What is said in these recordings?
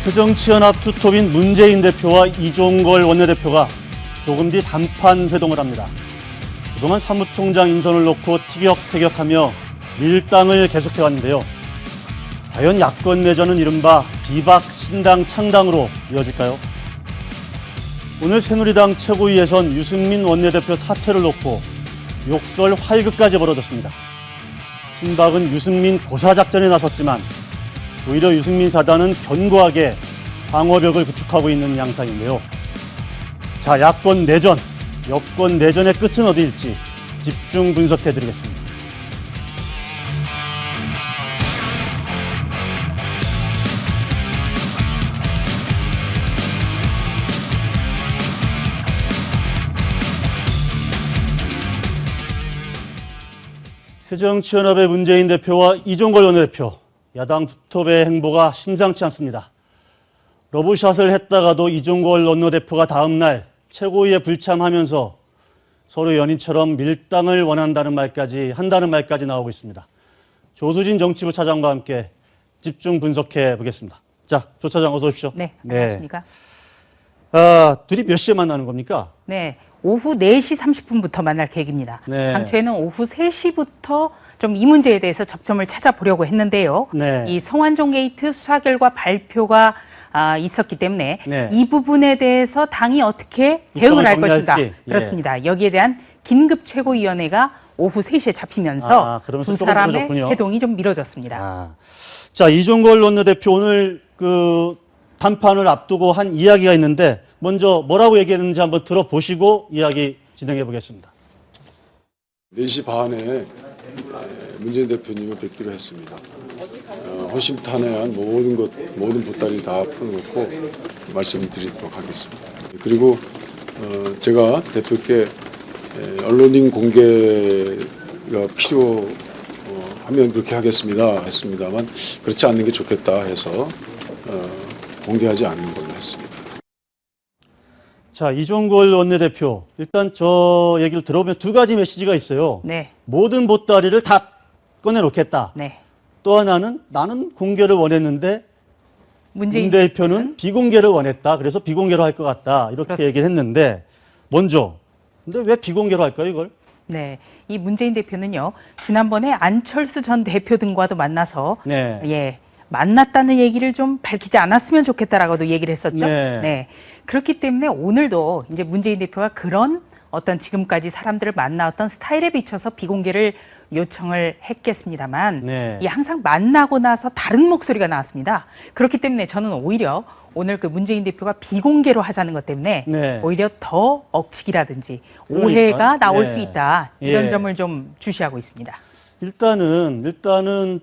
새정치연합 투톱인 문재인 대표와 이종걸 원내대표가 조금 뒤 단판 회동을 합니다. 그동안 사무총장 인선을 놓고 티격태격하며 밀당을 계속해왔는데요. 과연 야권 내전은 이른바 비박 신당 창당으로 이어질까요? 오늘 새누리당 최고위에선 유승민 원내대표 사퇴를 놓고 욕설 활극까지 벌어졌습니다. 친박은 유승민 고사작전에 나섰지만 오히려 유승민 사단은 견고하게 방어벽을 구축하고 있는 양상인데요. 자, 야권 내전, 여권 내전의 끝은 어디일지 집중 분석해드리겠습니다. 새정치연합의 문재인 대표와 이종걸 원내대표, 야당 투톱의 행보가 심상치 않습니다. 러브샷을 했다가도 이종걸 원내대표가 다음 날 최고위에 불참하면서 서로 연인처럼 밀당을 원한다는 말까지 나오고 있습니다. 조수진 정치부 차장과 함께 집중 분석해 보겠습니다. 자, 조 차장 어서 오십시오. 네, 안녕하십니까. 둘이 몇 시에 만나는 겁니까? 네, 오후 4시 30분부터 만날 계획입니다. 네. 당초에는 오후 3시부터 좀 이 문제에 대해서 접점을 찾아보려고 했는데요. 네. 이 성완종 게이트 수사 결과 발표가 있었기 때문에 네. 이 부분에 대해서 당이 어떻게 대응을 할 것인가. 예. 그렇습니다. 여기에 대한 긴급 최고위원회가 오후 3시에 잡히면서 두 사람의 회동이 좀 미뤄졌습니다. 자, 이종걸 원내대표 오늘 단판을 앞두고 한 이야기가 있는데 먼저 뭐라고 얘기했는지 한번 들어보시고 이야기 진행해 보겠습니다. 4시 반에 문재인 대표님을 뵙기로 했습니다. 허심탄회한 모든 보따리 다 풀어놓고 말씀드리도록 하겠습니다. 그리고 제가 대표께 언론인 공개가 필요하면 그렇게 하겠습니다 했습니다만 그렇지 않는 게 좋겠다 해서 공개하지 않는 걸로 했습니다. 자, 이종걸 원내대표, 일단 저 얘기를 들어보면 두 가지 메시지가 있어요. 네. 모든 보따리를 다 꺼내놓겠다. 네. 또 하나는 나는 공개를 원했는데 문재인 대표는 비공개를 원했다. 그래서 비공개로 할 것 같다. 이렇게 그렇습니다. 얘기를 했는데 먼저 근데 왜 비공개로 할까요, 이걸? 네, 이 문재인 대표는요, 지난번에 안철수 전 대표 등과도 만나서 네. 만났다는 얘기를 좀 밝히지 않았으면 좋겠다라고도 얘기를 했었죠. 네. 그렇기 때문에 오늘도 이제 문재인 대표가 그런 어떤 지금까지 사람들을 만나왔던 스타일에 비춰서 비공개를 요청을 했겠습니다만, 네. 이 항상 만나고 나서 다른 목소리가 나왔습니다. 그렇기 때문에 저는 오히려 오늘 문재인 대표가 비공개로 하자는 것 때문에 네. 오히려 더 억측이라든지 그러니까, 오해가 나올 네. 수 있다. 이런 예. 점을 좀 주시하고 있습니다. 일단은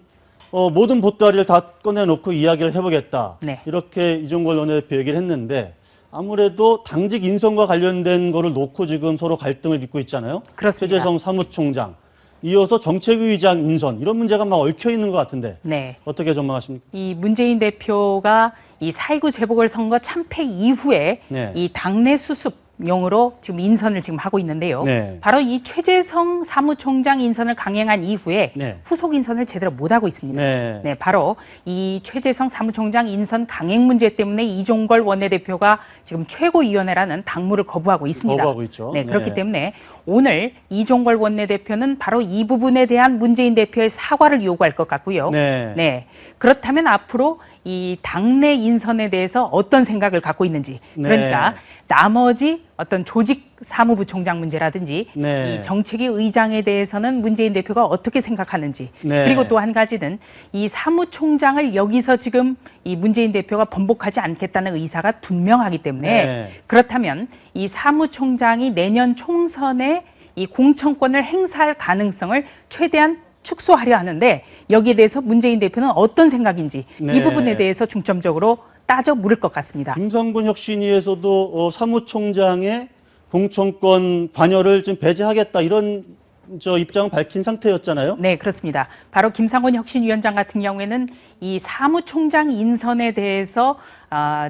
모든 보따리를 다 꺼내놓고 이야기를 해보겠다. 네. 이렇게 이종걸 원내대표 얘기를 했는데 아무래도 당직 인선과 관련된 거를 놓고 지금 서로 갈등을 빚고 있잖아요. 그렇습니다. 최재성 사무총장, 이어서 정책위의장 인선 이런 문제가 막 얽혀 있는 것 같은데 네. 어떻게 전망하십니까? 이 문재인 대표가 이 4.19 재보궐선거 참패 이후에 네. 이 당내 수습용으로 지금 인선을 지금 하고 있는데요. 네. 바로 이 최재성 사무총장 인선을 강행한 이후에 네. 후속 인선을 제대로 못하고 있습니다. 네. 바로 이 최재성 사무총장 인선 강행 문제 때문에 이종걸 원내대표가 지금 최고위원회라는 당무를 거부하고 있습니다. 거부하고 있죠. 그렇기 네. 때문에 오늘 이종걸 원내대표는 바로 이 부분에 대한 문재인 대표의 사과를 요구할 것 같고요. 네. 그렇다면 앞으로 이 당내 인선에 대해서 어떤 생각을 갖고 있는지, 네. 그러니까 나머지 어떤 조직 사무부총장 문제라든지 네. 이 정책위 의장에 대해서는 문재인 대표가 어떻게 생각하는지, 네. 그리고 또 한 가지는 이 사무총장을 여기서 지금 이 문재인 대표가 번복하지 않겠다는 의사가 분명하기 때문에 네. 그렇다면 이 사무총장이 내년 총선에 이 공천권을 행사할 가능성을 최대한 축소하려 하는데 여기에 대해서 문재인 대표는 어떤 생각인지 네. 이 부분에 대해서 중점적으로 따져 물을 것 같습니다. 김상곤 혁신위에서도 사무총장의 공천권 관여를 좀 배제하겠다 이런 입장을 밝힌 상태였잖아요. 네, 그렇습니다. 바로 김상곤 혁신위원장 같은 경우에는 이 사무총장 인선에 대해서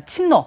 친노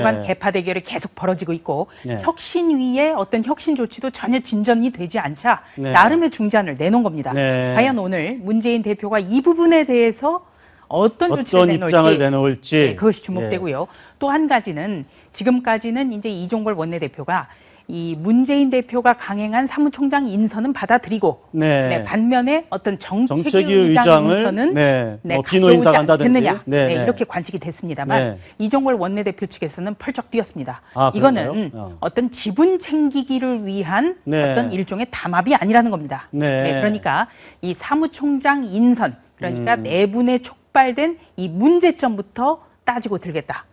간 개파 대결이 계속 벌어지고 있고 혁신위의 어떤 혁신 조치도 전혀 진전이 되지 않자 나름의 중재안을 내놓은 겁니다. 과연 오늘 문재인 대표가 이 부분에 대해서 어떤 조치를 입장을 내놓을지 네, 그것이 주목되고요. 또 한 가지는 지금까지는 이제 이종걸 원내대표가 이 문재인 대표가 강행한 사무총장 인선은 받아들이고 네, 반면에 어떤 정책위 의장 인선은 뭐 비노 인사가 한다든지 됐느냐 이렇게 관측이 됐습니다만 이종걸 원내대표 측에서는 펄쩍 뛰었습니다. 이거는 어떤 지분 챙기기를 위한 어떤 일종의 담합이 아니라는 겁니다. 그러니까 이 사무총장 인선 그러니까 내분에 촉발된 이 문제점부터 따지고 들겠다.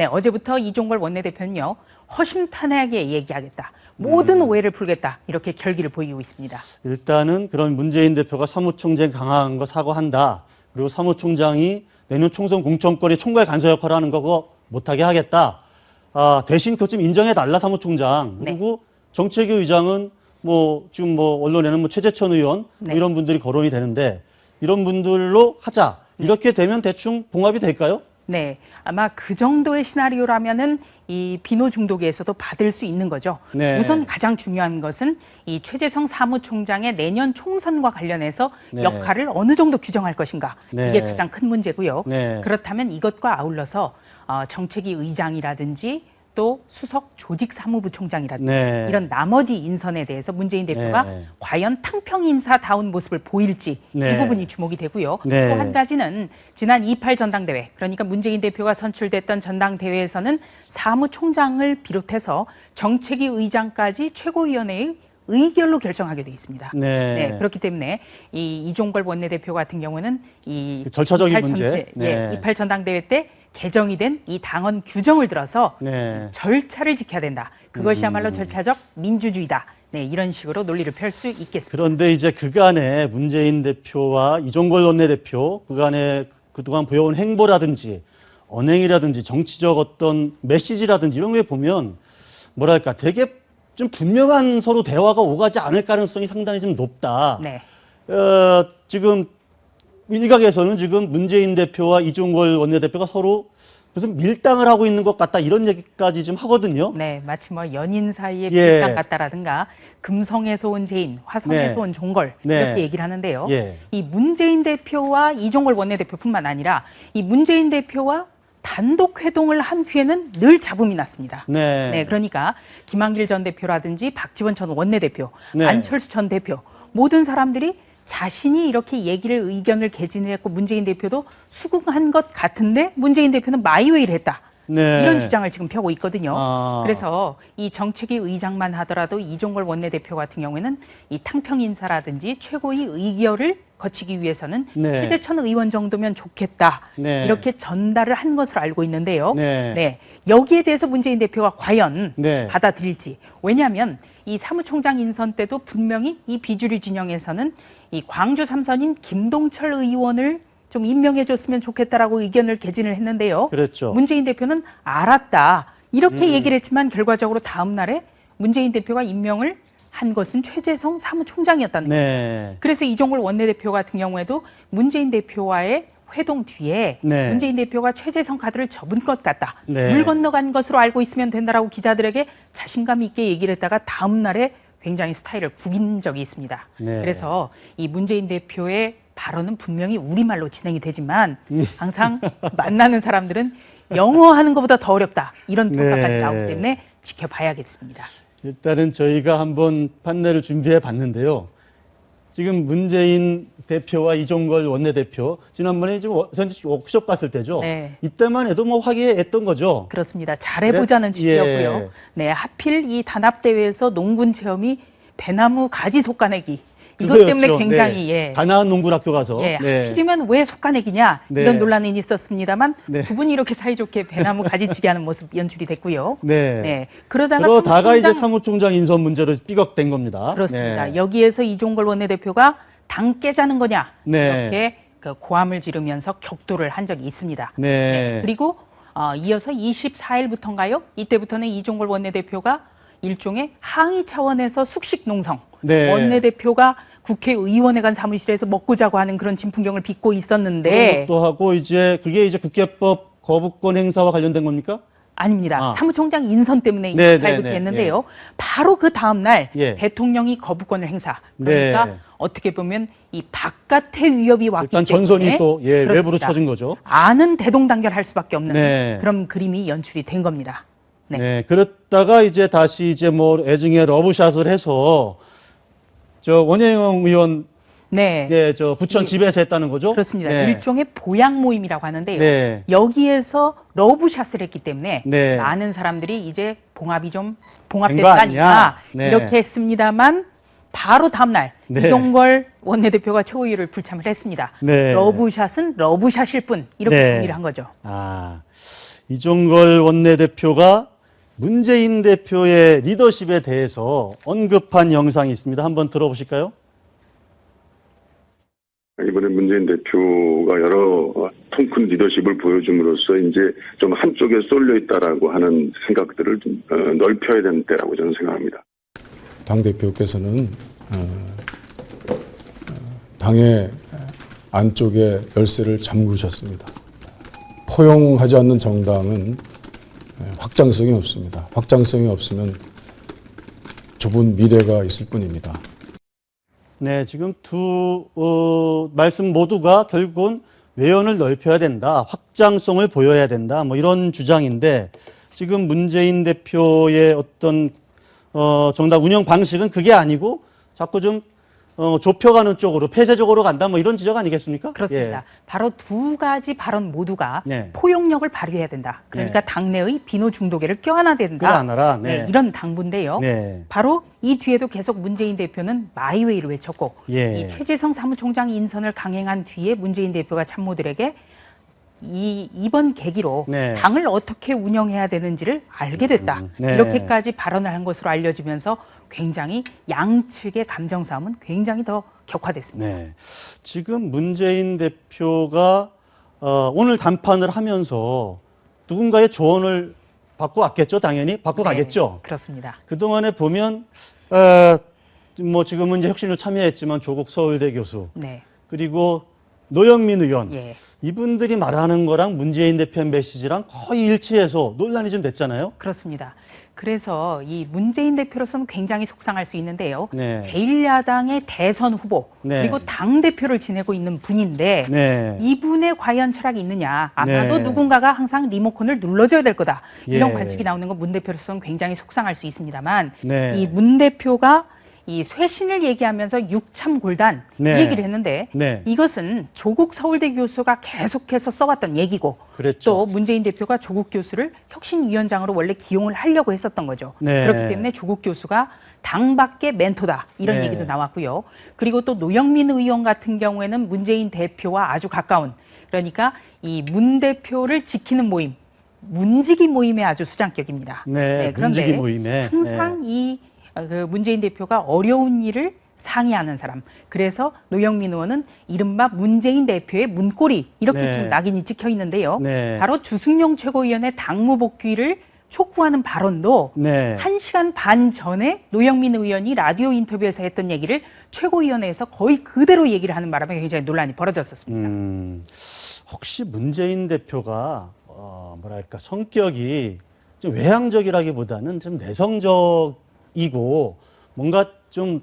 어제부터 이종걸 원내대표는요. 허심탄회하게 얘기하겠다. 모든 오해를 풀겠다. 이렇게 결기를 보이고 있습니다. 일단은 그런 문재인 대표가 사무총장 강화한 거 사과한다. 그리고 사무총장이 내년 총선 공천권이 총괄 간사 역할을 하는 거 못하게 하겠다. 대신 그것 좀 인정해달라 사무총장. 그리고 정책위 의장은 지금 언론에는 최재천 의원 이런 분들이 거론이 되는데 이런 분들로 하자. 이렇게 되면 대충 봉합이 될까요? 네, 아마 그 정도의 시나리오라면은 이 비노 중독에서도 받을 수 있는 거죠. 우선 가장 중요한 것은 이 최재성 사무총장의 내년 총선과 관련해서 역할을 어느 정도 규정할 것인가. 이게 가장 큰 문제고요. 그렇다면 이것과 아울러서 정책위 의장이라든지 또 수석 조직사무부총장이라든지 이런 나머지 인선에 대해서 문재인 대표가 과연 탕평인사다운 모습을 보일지 이 부분이 주목이 되고요. 또 한 가지는 지난 28 전당대회 그러니까 문재인 대표가 선출됐던 전당대회에서는 사무총장을 비롯해서 정책위 의장까지 최고위원회의 의결로 결정하게 돼 있습니다. 그렇기 때문에 이종걸 원내대표 같은 경우는 이 절차적인 문제, 28 전당대회 때 개정이 된 이 당헌 규정을 들어서 절차를 지켜야 된다. 그것이야말로 절차적 민주주의다. 이런 식으로 논리를 펼 수 있겠습니다. 그런데 이제 그간에 문재인 대표와 이종걸 원내대표 그간에 그동안 보여온 행보라든지 언행이라든지 정치적 어떤 메시지라든지 이런 걸 보면 뭐랄까 되게 좀 분명한 서로 대화가 오가지 않을 가능성이 상당히 좀 높다. 지금 일각에서는 지금 문재인 대표와 이종걸 원내대표가 서로 무슨 밀당을 하고 있는 것 같다 이런 얘기까지 좀 하거든요. 마치 연인 사이에 밀당 같다라든가 금성에서 온 재인, 화성에서 온 종걸 이렇게 얘기를 하는데요. 이 문재인 대표와 이종걸 원내대표뿐만 아니라 이 문재인 대표와 단독 회동을 한 뒤에는 늘 잡음이 났습니다. 그러니까 김한길 전 대표라든지 박지원 전 원내대표, 안철수 전 대표 모든 사람들이 자신이 이렇게 의견을 개진을 했고 문재인 대표도 수긍한 것 같은데 문재인 대표는 마이웨이를 했다. 이런 주장을 지금 펴고 있거든요. 그래서 이 정책위 의장만 하더라도 이종걸 원내대표 같은 경우에는 이 탕평 인사라든지 최고위 의결을 거치기 위해서는 최재천 의원 정도면 좋겠다. 이렇게 전달을 한 것으로 알고 있는데요. 여기에 대해서 문재인 대표가 과연 받아들일지. 왜냐하면 이 사무총장 인선 때도 분명히 이 비주류 진영에서는 이 광주 3선인 김동철 의원을 좀 임명해줬으면 좋겠다라고 의견을 개진을 했는데요. 문재인 대표는 알았다. 이렇게 얘기를 했지만 결과적으로 다음 날에 문재인 대표가 임명을 한 것은 최재성 사무총장이었다는 거예요. 그래서 이종걸 원내대표 같은 경우에도 문재인 대표와의 회동 뒤에 문재인 대표가 최재성 카드를 접은 것 같다. 물 건너간 것으로 알고 있으면 된다라고 기자들에게 자신감 있게 얘기를 했다가 다음 날에 굉장히 스타일을 구긴 적이 있습니다. 그래서 이 문재인 대표의 발언은 분명히 우리말로 진행이 되지만 항상 만나는 사람들은 영어 하는 것보다 더 어렵다. 이런 평가까지 나오기 때문에 지켜봐야겠습니다. 일단은 저희가 한번 판넬을 준비해 봤는데요. 지금 문재인 대표와 이종걸 원내대표 지난번에 지금 워크숍 갔을 때죠. 이때만 해도 화기애애했던 거죠. 그렇습니다. 잘해보자는 취지였고요. 하필 이 단합대회에서 농군 체험이 배나무 가지 솎아내기. 이것 때문에 굉장히 가나안 농군학교 가서 하필이면 왜 솎아내기냐 이런 논란이 있었습니다만 두 분이 이렇게 사이좋게 배나무 가지치기 하는 모습 연출이 됐고요. 그러다가 이제 사무총장 인선 문제로 삐걱된 겁니다. 그렇습니다. 여기에서 이종걸 원내대표가 당 깨자는 거냐 이렇게 고함을 지르면서 격돌을 한 적이 있습니다. 그리고 이어서 24일부터인가요? 이때부터는 이종걸 원내대표가 일종의 항의 차원에서 숙식 농성 원내대표가 국회의원회 간 사무실에서 먹고 자고 하는 그런 진풍경을 빚고 있었는데 그것도 하고 그게 이제 국회법 거부권 행사와 관련된 겁니까? 아닙니다. 사무총장 인선 때문에 24일부터 했는데요. 바로 그 다음 날 대통령이 거부권을 행사 그러니까 어떻게 보면 이 바깥의 위협이 왔기 일단 때문에 전선이 또 그렇습니다. 외부로 쳐진 거죠. 안은 대동단결할 수밖에 없는 네. 그런 그림이 연출이 된 겁니다. 네. 네, 그랬다가 이제 다시 이제 뭐 애증의 러브샷을 해서 저 원혜영 의원 네. 예, 저 부천 집에서 했다는 거죠? 그렇습니다. 네. 일종의 보양 모임이라고 하는데요. 네. 여기에서 러브샷을 했기 때문에 네. 많은 사람들이 이제 봉합이 좀 된 봉합된 거 거 아니냐? 아니냐 네. 이렇게 했습니다만 바로 다음날 네. 이종걸 원내대표가 최고위를 불참을 했습니다. 네. 러브샷은 러브샷일 뿐 이렇게 네. 정리를 한 거죠. 아, 이종걸 원내대표가 문재인 대표의 리더십에 대해서 언급한 영상이 있습니다. 한번 들어보실까요? 이번에 문재인 대표가 여러 통큰 리더십을 보여줌으로써 이제 좀 한쪽에 쏠려 있다라고 하는 생각들을 좀 넓혀야 되는 때라고 저는 생각합니다. 당 대표께서는 당의 안쪽에 열쇠를 잠그셨습니다. 포용하지 않는 정당은 확장성이 없습니다. 확장성이 없으면 좁은 미래가 있을 뿐입니다. 네, 지금 두 말씀 모두가 결국은 외연을 넓혀야 된다, 확장성을 보여야 된다, 뭐 이런 주장인데 지금 문재인 대표의 어떤 정당 운영 방식은 그게 아니고 자꾸 좀 좁혀가는 쪽으로 폐쇄적으로 간다, 뭐 이런 지적 아니겠습니까? 그렇습니다. 예. 바로 두 가지 발언 모두가 네. 포용력을 발휘해야 된다. 그러니까 네. 당내의 비노 중도계를 껴안아야 된다. 껴안아라. 네. 이런 당부인데요. 네. 바로 이 뒤에도 계속 문재인 대표는 마이웨이를 외쳤고 예. 이 최재성 사무총장 인선을 강행한 뒤에 문재인 대표가 참모들에게 이번 계기로 네. 당을 어떻게 운영해야 되는지를 알게 됐다. 네. 이렇게까지 발언을 한 것으로 알려지면서 굉장히 양측의 감정 싸움은 굉장히 더 격화됐습니다. 네. 지금 문재인 대표가 오늘 간판을 하면서 누군가의 조언을 받고 왔겠죠, 당연히 받고 네, 가겠죠. 그렇습니다. 그동안에 보면 뭐 지금은 이제 혁신을 참여했지만 조국 서울대 교수 네. 그리고 노영민 의원 예. 이분들이 말하는 거랑 문재인 대표의 메시지랑 거의 일치해서 논란이 좀 됐잖아요. 그렇습니다. 그래서 이 문재인 대표로서는 굉장히 속상할 수 있는데요. 네. 제1야당의 대선 후보 네. 그리고 당 대표를 지내고 있는 분인데 네. 이분의 과연 철학이 있느냐. 아마도 네. 누군가가 항상 리모컨을 눌러줘야 될 거다. 이런 예. 관측이 나오는 건 문 대표로서는 굉장히 속상할 수 있습니다만 네. 이 문 대표가 이 쇄신을 얘기하면서 육참골단 네. 얘기를 했는데 네. 이것은 조국 서울대 교수가 계속해서 써왔던 얘기고 그랬죠. 또 문재인 대표가 조국 교수를 혁신위원장으로 원래 기용을 하려고 했었던 거죠. 네. 그렇기 때문에 조국 교수가 당 밖의 멘토다 이런 네. 얘기도 나왔고요. 그리고 또 노영민 의원 같은 경우에는 문재인 대표와 아주 가까운 그러니까 이 문 대표를 지키는 모임 문지기 모임의 아주 수장격입니다. 네, 그런데 문지기 모임에. 항상 이 문재인 대표가 어려운 일을 상의하는 사람. 그래서 노영민 의원은 이른바 문재인 대표의 문고리 이렇게 네. 지금 낙인이 찍혀 있는데요. 네. 바로 주승용 최고위원의 당무 복귀를 촉구하는 발언도 네. 1시간 반 전에 노영민 의원이 라디오 인터뷰에서 했던 얘기를 최고위원회에서 거의 그대로 얘기를 하는 바람에 굉장히 논란이 벌어졌었습니다. 혹시 문재인 대표가 뭐랄까 성격이 좀 외향적이라기보다는 좀 내성적이고 뭔가 좀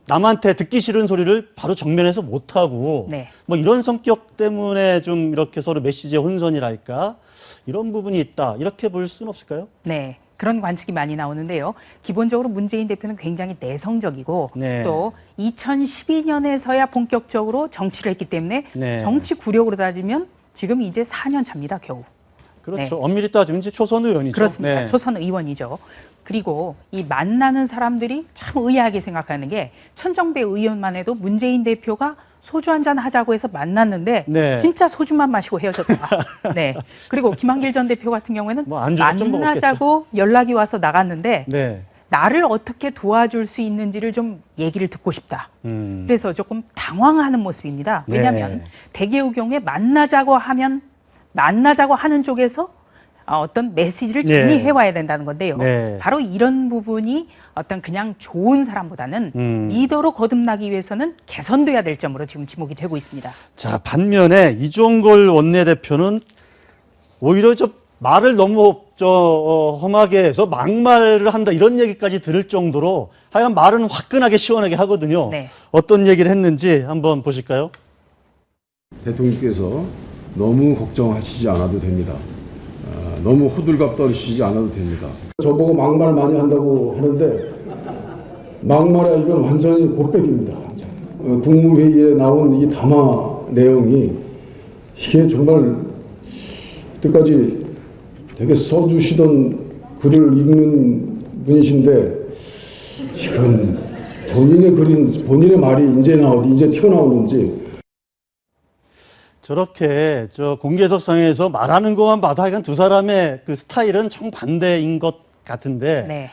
남한테 듣기 싫은 소리를 바로 정면에서 못하고 네. 뭐 이런 성격 때문에 좀 이렇게 서로 메시지의 혼선이랄까 이런 부분이 있다 이렇게 볼 수는 없을까요? 네. 그런 관측이 많이 나오는데요. 기본적으로 문재인 대표는 굉장히 내성적이고 네. 또 2012년에서야 본격적으로 정치를 했기 때문에 네. 정치 구력으로 따지면 지금 이제 4년 차입니다, 겨우. 그렇죠. 네. 엄밀히 따지면 이제 초선 의원이죠. 그렇습니다. 네. 초선 의원이죠. 그리고 이 만나는 사람들이 참 의아하게 생각하는 게 천정배 의원만 해도 문재인 대표가 소주 한잔 하자고 해서 만났는데 네. 진짜 소주만 마시고 헤어졌다. 네. 그리고 김한길 전 대표 같은 경우에는 뭐 안주도 좀 만나자고 연락이 와서 나갔는데 네. 나를 어떻게 도와줄 수 있는지를 좀 얘기를 듣고 싶다. 음. 그래서 조금 당황하는 모습입니다. 왜냐하면 네. 대개의 경우에 만나자고 하는 쪽에서 어떤 메시지를 네. 전이해 와야 된다는 건데요. 네. 바로 이런 부분이 어떤 그냥 좋은 사람보다는 리더로 거듭나기 위해서는 개선돼야 될 점으로 지금 지목이 되고 있습니다. 자, 반면에 이종걸 원내대표는 오히려 말을 너무 험하게 해서 막말을 한다 이런 얘기까지 들을 정도로 하여간 말은 화끈하게 시원하게 하거든요. 네. 어떤 얘기를 했는지 한번 보실까요? 대통령께서 너무 걱정하시지 않아도 됩니다. 너무 호들갑 떨으시지 않아도 됩니다. 저보고 막말 많이 한다고 하는데 막말이야 이건 완전히 곱백입니다. 국무회의에 나온 이 담화 내용이 이게 정말 그때까지 되게 써주시던 글을 읽는 분이신데 이건 본인의 글인 본인의 말이 이제 튀어나오는지 저렇게 공개석상에서 말하는 것만 봐도 하여간 두 사람의 그 스타일은 정반대인 것 같은데 네.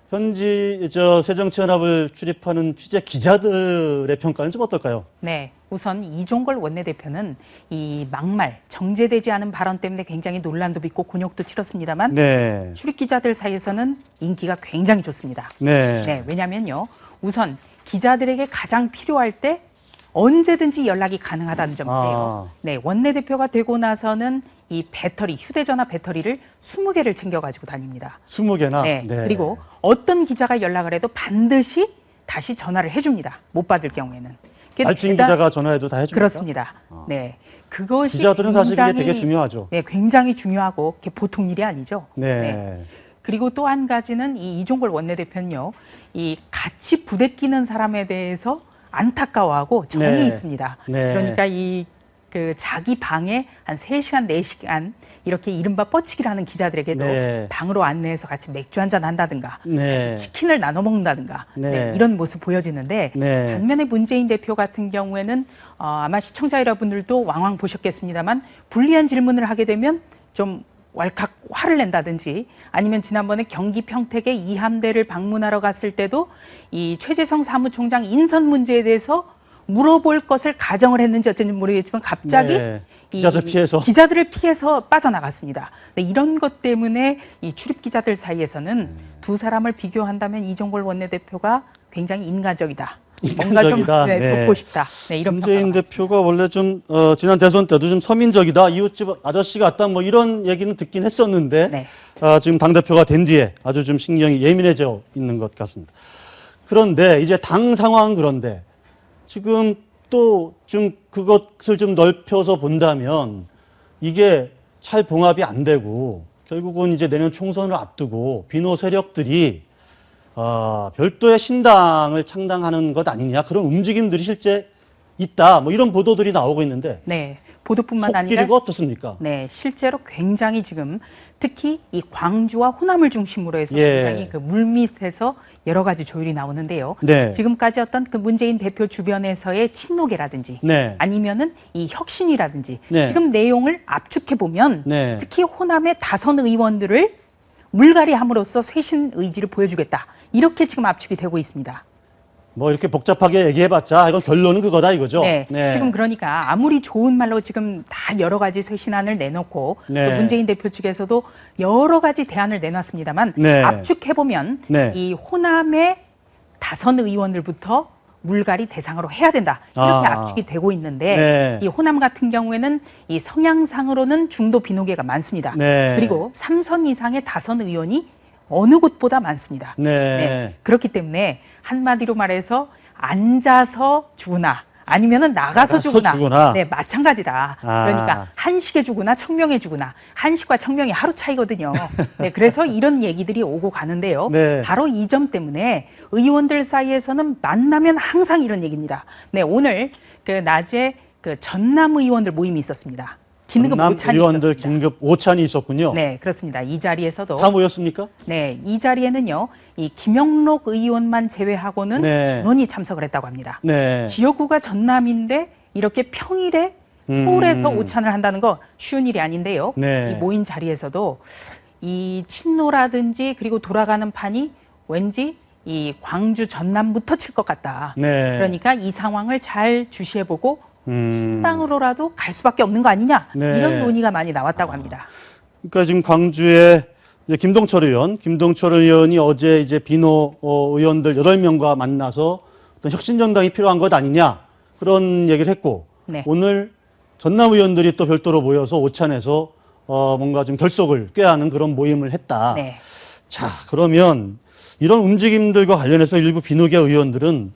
현지 새정치연합을 출입하는 취재 기자들의 평가는 좀 어떨까요? 네. 우선 이종걸 원내대표는 이 막말, 정제되지 않은 발언 때문에 굉장히 논란도 빚고 곤욕도 치렀습니다만 네. 출입 기자들 사이에서는 인기가 굉장히 좋습니다. 네. 왜냐면요. 우선 기자들에게 가장 필요할 때 언제든지 연락이 가능하다는 점인데요. 네, 원내대표가 되고 나서는 이 배터리, 휴대전화 배터리를 20개를 챙겨가지고 다닙니다. 20개나? 네, 그리고 어떤 기자가 연락을 해도 반드시 다시 전화를 해줍니다. 못 받을 경우에는. 알찐 기자가 전화해도 다 해줍니까? 그렇습니다. 네, 그것이 기자들은 사실 이게 되게 중요하죠. 네, 굉장히 중요하고 그게 보통 일이 아니죠. 네. 그리고 또 한 가지는 이 이종걸 원내대표는요, 이 같이 부대끼는 사람에 대해서 안타까워하고 정이 있습니다. 네. 그러니까 자기 방에 한 3시간, 4시간 이렇게 이른바 뻗치기를 하는 기자들에게도 방으로 안내해서 같이 맥주 한잔 한다든가 같이 치킨을 나눠 먹는다든가 이런 모습 보여지는데 반면에 문재인 대표 같은 경우에는 아마 시청자 여러분들도 왕왕 보셨겠습니다만 불리한 질문을 하게 되면 좀 왈칵 화를 낸다든지 아니면 지난번에 경기 평택에 이함대를 방문하러 갔을 때도 이 최재성 사무총장 인선 문제에 대해서 물어볼 것을 가정을 했는지 어쩐지 모르겠지만 갑자기 기자들을 피해서 빠져나갔습니다. 이런 것 때문에 이 출입 기자들 사이에서는 두 사람을 비교한다면 이종걸 원내대표가 굉장히 인간적이다. 뭔가 좀 돕고 싶다. 이런 문재인 대표가 원래 좀 지난 대선 때도 좀 서민적이다. 이웃집 아저씨 같다. 뭐 이런 얘기는 듣긴 했었는데 지금 당대표가 된 뒤에 아주 좀 신경이 예민해져 있는 것 같습니다. 그런데 이제 당 상황은 그런데 지금 또 좀 그것을 좀 넓혀서 본다면 이게 찰봉합이 안 되고 결국은 이제 내년 총선을 앞두고 비노 세력들이 별도의 신당을 창당하는 것 아니냐 그런 움직임들이 실제 있다. 뭐 이런 보도들이 나오고 있는데. 네. 보도뿐만 아니라 속길이가 어떻습니까? 네, 실제로 굉장히 지금 특히 이 광주와 호남을 중심으로 해서 굉장히 그 물밑에서 여러 가지 조율이 나오는데요. 지금까지 어떤 그 문재인 대표 주변에서의 친노계라든지 아니면은 이 혁신이라든지 지금 내용을 압축해 보면 특히 호남의 다선 의원들을 물갈이함으로써 쇄신 의지를 보여주겠다. 이렇게 지금 압축이 되고 있습니다. 뭐 이렇게 복잡하게 얘기해봤자 이건 결론은 그거다 이거죠. 지금 그러니까 아무리 좋은 말로 지금 다 여러 가지 쇄신안을 내놓고 또 문재인 대표 측에서도 여러 가지 대안을 내놨습니다만 압축해보면 이 호남의 다선 의원들부터 물갈이 대상으로 해야 된다. 이렇게 압축이 되고 있는데 이 호남 같은 경우에는 이 성향상으로는 중도 비노계가 많습니다. 그리고 3선 이상의 다선 의원이 어느 곳보다 많습니다. 그렇기 때문에 한마디로 말해서 앉아서 죽으나 아니면은 나가서 죽으나. 마찬가지다. 그러니까 한식에 죽으나 청명에 죽으나 한식과 청명이 하루 차이거든요. 그래서 이런 얘기들이 오고 가는데요. 바로 이 점 때문에 의원들 사이에서는 만나면 항상 이런 얘기입니다. 오늘 그 낮에 그 전남 의원들 모임이 있었습니다. 긴급 오찬이 의원들 있었습니다. 긴급 오찬이 있었군요. 네, 그렇습니다. 이 자리에서도 다 모였습니까? 네, 이 자리에는요, 이 김영록 의원만 제외하고는 전원이 참석을 했다고 합니다. 지역구가 전남인데 이렇게 평일에 서울에서 오찬을 한다는 거 쉬운 일이 아닌데요. 이 모인 자리에서도 이 친노라든지 그리고 돌아가는 판이 왠지 이 광주 전남부터 칠 것 같다. 그러니까 이 상황을 잘 주시해보고 신당으로라도 갈 수밖에 없는 거 아니냐 이런 논의가 많이 나왔다고 합니다. 그러니까 지금 광주에 이제 김동철 의원이 어제 이제 비노 의원들 8명과 만나서 어떤 혁신정당이 필요한 것 아니냐 그런 얘기를 했고 오늘 전남 의원들이 또 별도로 모여서 오찬해서 뭔가 좀 결속을 꾀하는 그런 모임을 했다. 네. 자, 그러면 이런 움직임들과 관련해서 일부 비노계 의원들은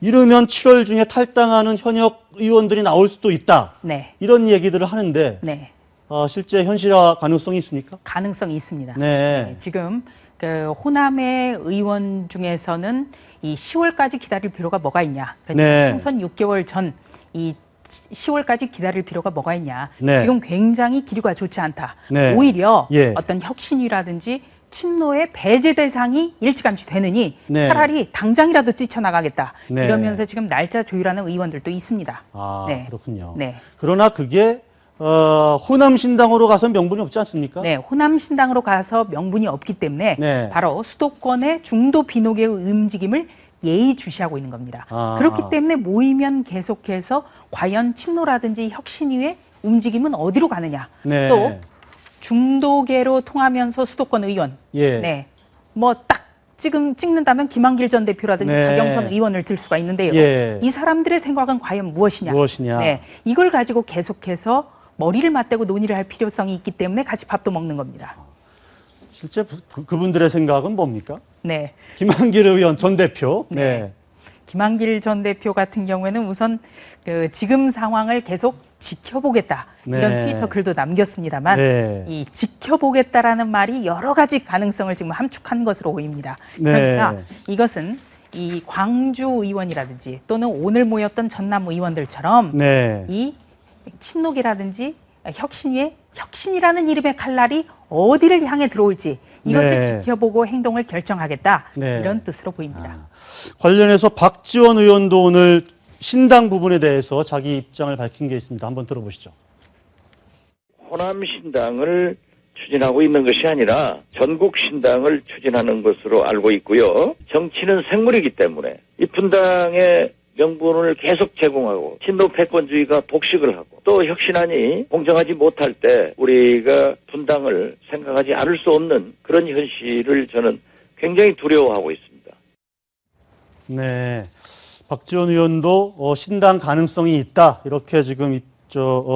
이르면 7월 중에 탈당하는 현역 의원들이 나올 수도 있다. 네. 이런 얘기들을 하는데 네. 실제 현실화 가능성이 있습니까? 가능성이 있습니다. 네. 지금 그 호남의 의원 중에서는 이 10월까지 기다릴 필요가 뭐가 있냐. 그러니까 네. 총선 6개월 전 이 10월까지 기다릴 필요가 뭐가 있냐. 네. 지금 굉장히 기류가 좋지 않다. 네. 오히려 예. 어떤 혁신이라든지 친노의 배제 대상이 일찌감치 되느니 네. 차라리 당장이라도 뛰쳐나가겠다. 네. 이러면서 지금 날짜 조율하는 의원들도 있습니다. 아, 네. 그렇군요. 네. 그러나 그게 호남신당으로 가서 명분이 없지 않습니까? 네, 호남신당으로 가서 명분이 없기 때문에 네. 바로 수도권의 중도 비노계의 움직임을 예의주시하고 있는 겁니다. 아. 그렇기 때문에 모이면 계속해서 과연 친노라든지 혁신위의 움직임은 어디로 가느냐. 네. 또 중도계로 통하면서 수도권 의원. 예. 네. 뭐 딱 찍는다면 김한길 전 대표라든지 네. 박영선 의원을 들 수가 있는데요. 예. 이 사람들의 생각은 과연 무엇이냐. 무엇이냐. 네. 이걸 가지고 계속해서 머리를 맞대고 논의를 할 필요성이 있기 때문에 같이 밥도 먹는 겁니다. 실제 그분들의 생각은 뭡니까? 네. 김한길 의원 전 대표. 네. 네. 김한길 전 대표 같은 경우에는 우선 그 지금 상황을 계속 지켜보겠다. 이런 네. 트위터 글도 남겼습니다만 네. 이 지켜보겠다라는 말이 여러 가지 가능성을 지금 함축한 것으로 보입니다. 네. 그러니까 이것은 이 광주 의원이라든지 또는 오늘 모였던 전남 의원들처럼 네. 이 친노계라든지 혁신이라는 이름의 칼날이 어디를 향해 들어올지 이것을 네. 지켜보고 행동을 결정하겠다. 네. 이런 뜻으로 보입니다. 관련해서 박지원 의원도 오늘 신당 부분에 대해서 자기 입장을 밝힌 게 있습니다. 한번 들어보시죠. 호남신당을 추진하고 있는 것이 아니라 전국신당을 추진하는 것으로 알고 있고요. 정치는 생물이기 때문에 이 분당의 명분을 계속 제공하고 친노 패권주의가 복식을 하고 또 혁신안이 공정하지 못할 때 우리가 분당을 생각하지 않을 수 없는 그런 현실을 저는 굉장히 두려워하고 있습니다. 네. 박지원 의원도 신당 가능성이 있다. 이렇게 지금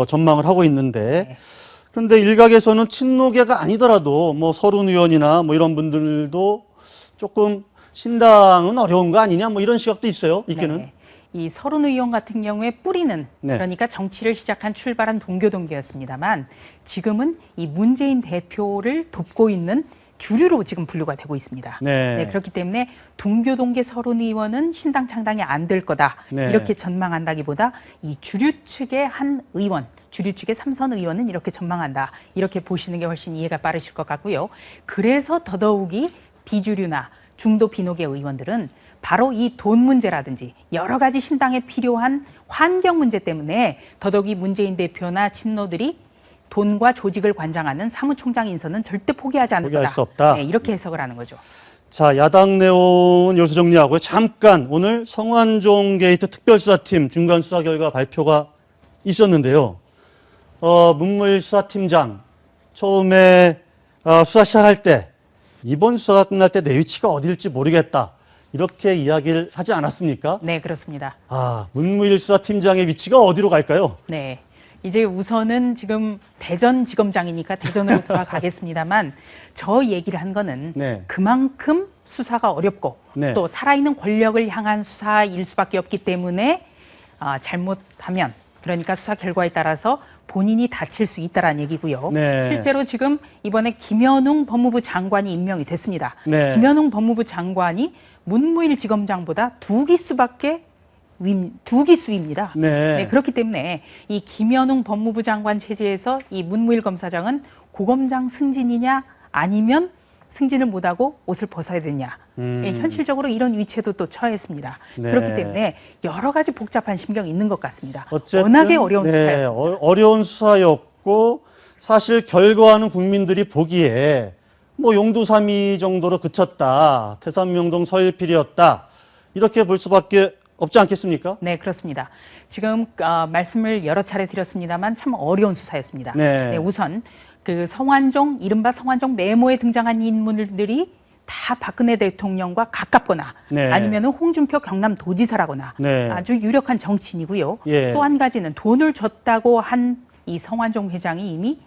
전망을 하고 있는데 네. 그런데 일각에서는 친노계가 아니더라도 뭐 서른 의원이나 뭐 이런 분들도 조금 신당은 어려운 거 아니냐 뭐 이런 시각도 있어요. 있기는. 네. 이 서른 의원 같은 경우에 뿌리는 네. 그러니까 정치를 시작한 출발한 동교동계였습니다만 지금은 이 문재인 대표를 돕고 있는 주류로 지금 분류가 되고 있습니다. 네. 그렇기 때문에 동교동계 서른 의원은 신당 창당이 안 될 거다. 네. 이렇게 전망한다기보다 이 주류 측의 한 의원, 주류 측의 삼선 의원은 이렇게 전망한다. 이렇게 보시는 게 훨씬 이해가 빠르실 것 같고요. 그래서 더더욱이 비주류나 중도 비노계 의원들은 바로 이 돈 문제라든지 여러 가지 신당에 필요한 환경 문제 때문에 더더욱이 문재인 대표나 친노들이 돈과 조직을 관장하는 사무총장 인선은 절대 포기하지 않을 포기할 거다. 수 없다. 네, 이렇게 해석을 하는 거죠. 자, 야당 내용은 여기서 정리하고요. 잠깐 오늘 성완종 게이트 특별수사팀 중간 수사 결과 발표가 있었는데요. 문무일수사팀장 처음에 수사 시작할 때 이번 수사가 끝날 때 내 위치가 어딜지 모르겠다. 이렇게 이야기를 하지 않았습니까? 네, 그렇습니다. 문무일수사팀장의 위치가 어디로 갈까요? 네. 이제 우선은 지금 대전지검장이니까 대전으로 돌아가겠습니다만 저 얘기를 한 거는 네. 그만큼 수사가 어렵고 네. 또 살아있는 권력을 향한 수사일 수밖에 없기 때문에 잘못하면 그러니까 수사 결과에 따라서 본인이 다칠 수 있다라는 얘기고요. 네. 실제로 지금 이번에 김현웅 법무부 장관이 임명이 됐습니다. 네. 김현웅 법무부 장관이 문무일 지검장보다 두 기수입니다. 네. 그렇기 때문에 이 김현웅 법무부 장관 체제에서 이 문무일 검사장은 고검장 승진이냐 아니면 승진을 못하고 옷을 벗어야 되냐. 현실적으로 이런 위치에도 또 처했습니다. 네. 그렇기 때문에 여러 가지 복잡한 심경이 있는 것 같습니다. 어쨌든 워낙에 어려운 수사였습니다. 어려운 수사였고 사실 결과는 국민들이 보기에 뭐 용두사미 정도로 그쳤다. 태산명동 서일필이었다. 이렇게 볼 수밖에 없지 않겠습니까? 네, 그렇습니다. 지금 말씀을 여러 차례 드렸습니다만 참 어려운 수사였습니다. 네. 우선 그 이른바 성완종 메모에 등장한 인물들이 다 박근혜 대통령과 가깝거나 네. 아니면 홍준표 경남도지사라거나 네. 아주 유력한 정치인이고요. 예. 또 한 가지는 돈을 줬다고 한 이 성완종 회장이 이미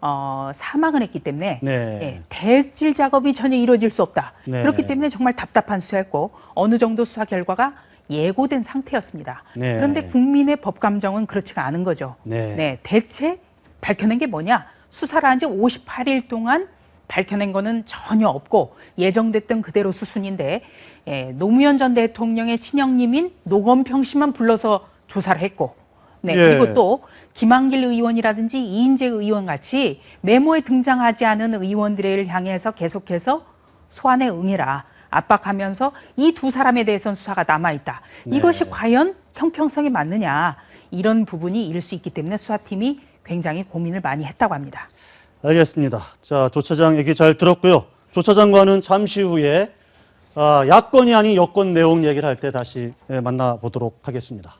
사망을 했기 때문에 네. 예, 대질 작업이 전혀 이루어질 수 없다. 네. 그렇기 때문에 정말 답답한 수사였고 어느 정도 수사 결과가 예고된 상태였습니다. 네. 그런데 국민의 법 감정은 그렇지가 않은 거죠. 네. 대체 밝혀낸 게 뭐냐? 수사를 한 지 58일 동안 밝혀낸 거는 전혀 없고 예정됐던 그대로 수순인데 노무현 전 대통령의 친형님인 노건평 씨만 불러서 조사를 했고 네, 예. 그리고 또 김한길 의원이라든지 이인재 의원 같이 메모에 등장하지 않은 의원들을 향해서 계속해서 소환에 응해라 압박하면서 이 두 사람에 대해서는 수사가 남아있다. 네. 이것이 과연 형평성이 맞느냐 이런 부분이 있을 수 있기 때문에 수사팀이 굉장히 고민을 많이 했다고 합니다. 알겠습니다. 자, 조 차장 얘기 잘 들었고요. 조 차장과는 잠시 후에 야권이 아닌 여권 내용 얘기를 할 때 다시 만나보도록 하겠습니다.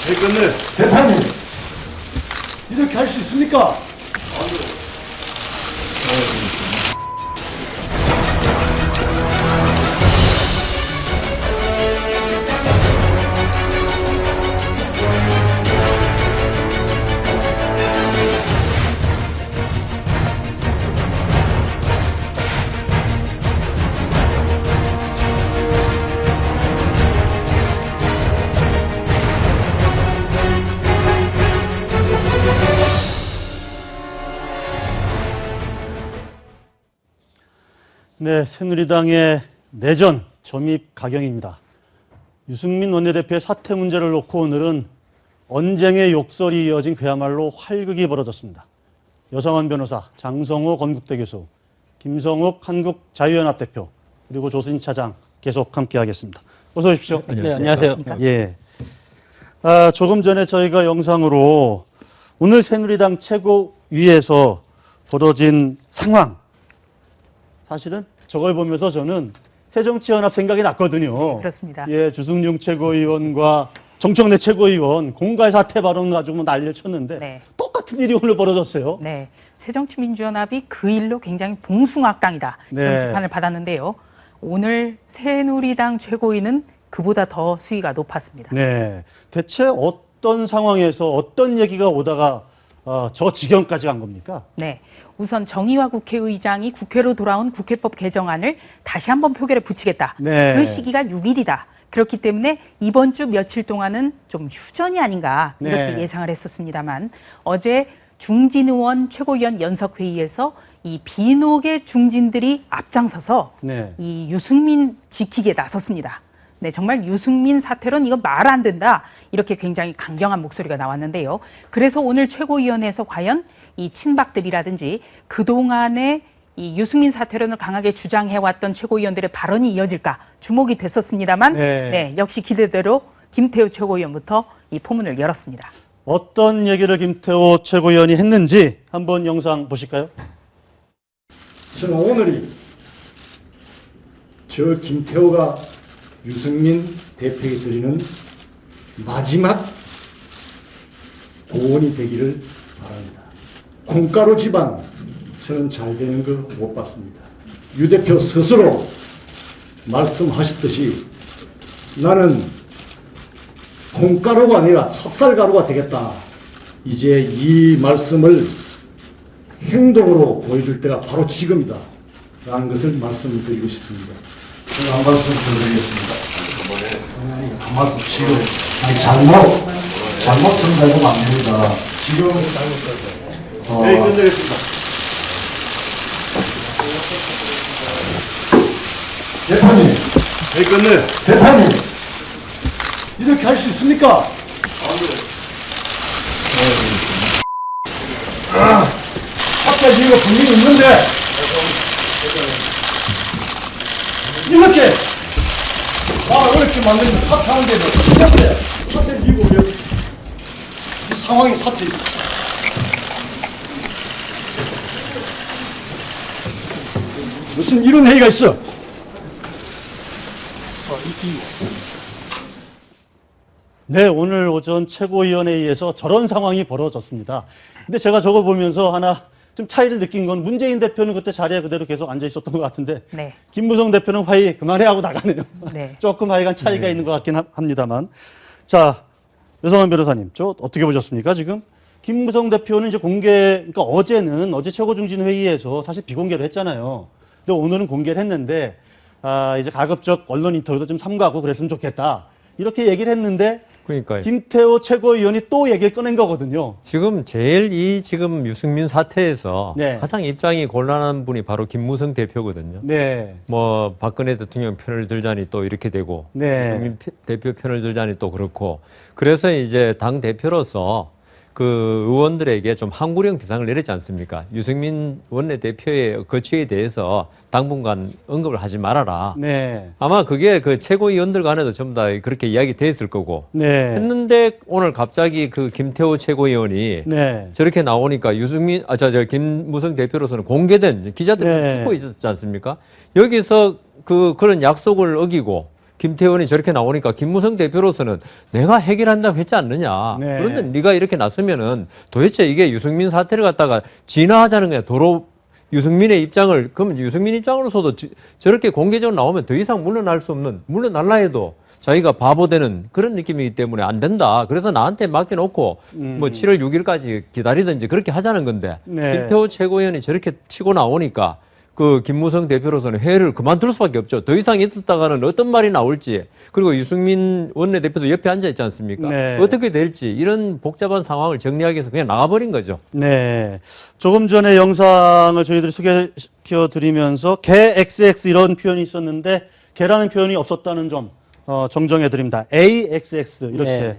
대표님, 대표님, 이렇게 할 수 있습니까? 네, 새누리당의 내전 점입 가경입니다. 유승민 원내대표의 사퇴 문제를 놓고 오늘은 언쟁의 욕설이 이어진 그야말로 활극이 벌어졌습니다. 여성원 변호사, 장성호 건국대 교수, 김성욱 한국자유연합 대표, 그리고 조순희 차장 계속 함께하겠습니다. 어서 오십시오. 네, 안녕하세요. 예. 조금 전에 저희가 영상으로 오늘 새누리당 최고위에서 벌어진 상황, 사실은 저걸 보면서 저는 새정치연합 생각이 났거든요. 그렇습니다. 예, 주승용 최고위원과 정청래 최고위원 공갈 사퇴 발언 가지고 난리를 쳤는데 네. 똑같은 일이 오늘 벌어졌어요. 네, 새정치민주연합이 그 일로 굉장히 봉숭악당이다 이런 네. 비판을 받았는데요. 오늘 새누리당 최고위는 그보다 더 수위가 높았습니다. 네, 대체 어떤 상황에서 어떤 얘기가 오다가 저 지경까지 간 겁니까? 네, 우선 정의화 국회의장이 국회로 돌아온 국회법 개정안을 다시 한번 표결에 붙이겠다. 네. 그 시기가 6일이다. 그렇기 때문에 이번 주 며칠 동안은 좀 휴전이 아닌가 이렇게 네. 예상을 했었습니다만 어제 중진 의원 최고위원 연석회의에서 이 비노계 중진들이 앞장서서 네. 이 유승민 지키기에 나섰습니다. 네, 정말 유승민 사퇴론 이거 말 안 된다. 이렇게 굉장히 강경한 목소리가 나왔는데요. 그래서 오늘 최고위원회에서 과연 이 친박들이라든지 그동안에 이 유승민 사퇴론을 강하게 주장해왔던 최고위원들의 발언이 이어질까 주목이 됐었습니다만 네. 역시 기대대로 김태우 최고위원부터 이 포문을 열었습니다. 어떤 얘기를 김태호 최고위원이 했는지 한번 영상 보실까요? 저는 오늘이 저 김태호가 유승민 대표에게 드리는 마지막 고언이 되기를 바랍니다. 콩가루 집안 저는 잘 되는 거 못 봤습니다. 유 대표 스스로 말씀하셨듯이 나는 콩가루가 아니라 찹쌀가루가 되겠다. 이제 이 말씀을 행동으로 보여줄 때가 바로 지금이다. 라는 것을 말씀드리고 싶습니다. 제가 한 말씀 드리겠습니다. 한 말씀 지금 잘못 전달하면 안 됩니다. 지금 네, 끝내겠습니다. 대표님, 네, 끝내. 대표님, 이렇게 할 수 있습니까? 사태 지위가 분명히 있는데 이렇게 말을 어렵게 만드는 사퇴하는데 뭐 때문에 사태 지위가 어렵 이 상황이 사태 무슨 이런 회의가 있어? 네, 오늘 오전 최고위원회의에서 저런 상황이 벌어졌습니다. 근데 제가 저거 보면서 하나 좀 차이를 느낀 건 문재인 대표는 그때 자리에 그대로 계속 앉아 있었던 것 같은데 네. 김무성 대표는 화의 그만해 하고 나가네요. 네. 조금 하여간 차이가 있는 것 같긴 합니다만. 자, 여성원 변호사님, 저 어떻게 보셨습니까? 지금 김무성 대표는 이제 그러니까 어제 최고중진회의에서 사실 비공개로 했잖아요. 근데 오늘은 공개를 했는데, 이제 가급적 언론 인터뷰도 좀 삼가하고 그랬으면 좋겠다. 이렇게 얘기를 했는데, 그러니까요. 김태호 최고위원이 또 얘기를 꺼낸 거거든요. 지금 지금 유승민 사태에서 네. 가장 입장이 곤란한 분이 바로 김무성 대표거든요. 네. 뭐 박근혜 대통령 편을 들자니 또 이렇게 되고 네. 유승민 대표 편을 들자니 또 그렇고 그래서 이제 당 대표로서 그 의원들에게 좀 항구령 비상을 내렸지 않습니까? 유승민 원내대표의 거취에 대해서 당분간 언급을 하지 말아라. 네. 아마 그게 그 최고위원들 간에도 전부 다 그렇게 이야기 됐을 거고. 네. 했는데 오늘 갑자기 그 김태호 최고위원이 네. 저렇게 나오니까 김무성 대표로서는 공개된 기자들이 네. 찍고 있었지 않습니까? 여기서 그런 약속을 어기고 김태원이 저렇게 나오니까 김무성 대표로서는 내가 해결한다고 했지 않느냐. 네. 그런데 네가 이렇게 나서면은 도대체 이게 유승민 사태를 갖다가 진화하자는 거야. 도로 유승민의 입장을, 그러면 유승민 입장으로서도 저렇게 공개적으로 나오면 더 이상 물러날 수 없는, 물러날라 해도 자기가 바보되는 그런 느낌이기 때문에 안 된다. 그래서 나한테 맡겨놓고 뭐 7월 6일까지 기다리든지 그렇게 하자는 건데 네. 김태호 최고위원이 저렇게 치고 나오니까 그 김무성 대표로서는 회의를 그만둘 수밖에 없죠. 더 이상 있었다가는 어떤 말이 나올지 그리고 유승민 원내대표도 옆에 앉아 있지 않습니까? 네. 어떻게 될지 이런 복잡한 상황을 정리하기 위해서 그냥 나가버린 거죠. 네. 조금 전에 영상을 저희들이 소개시켜 드리면서 개 XX 이런 표현이 있었는데 개라는 표현이 없었다는 점 정정해 드립니다. AXX 이렇게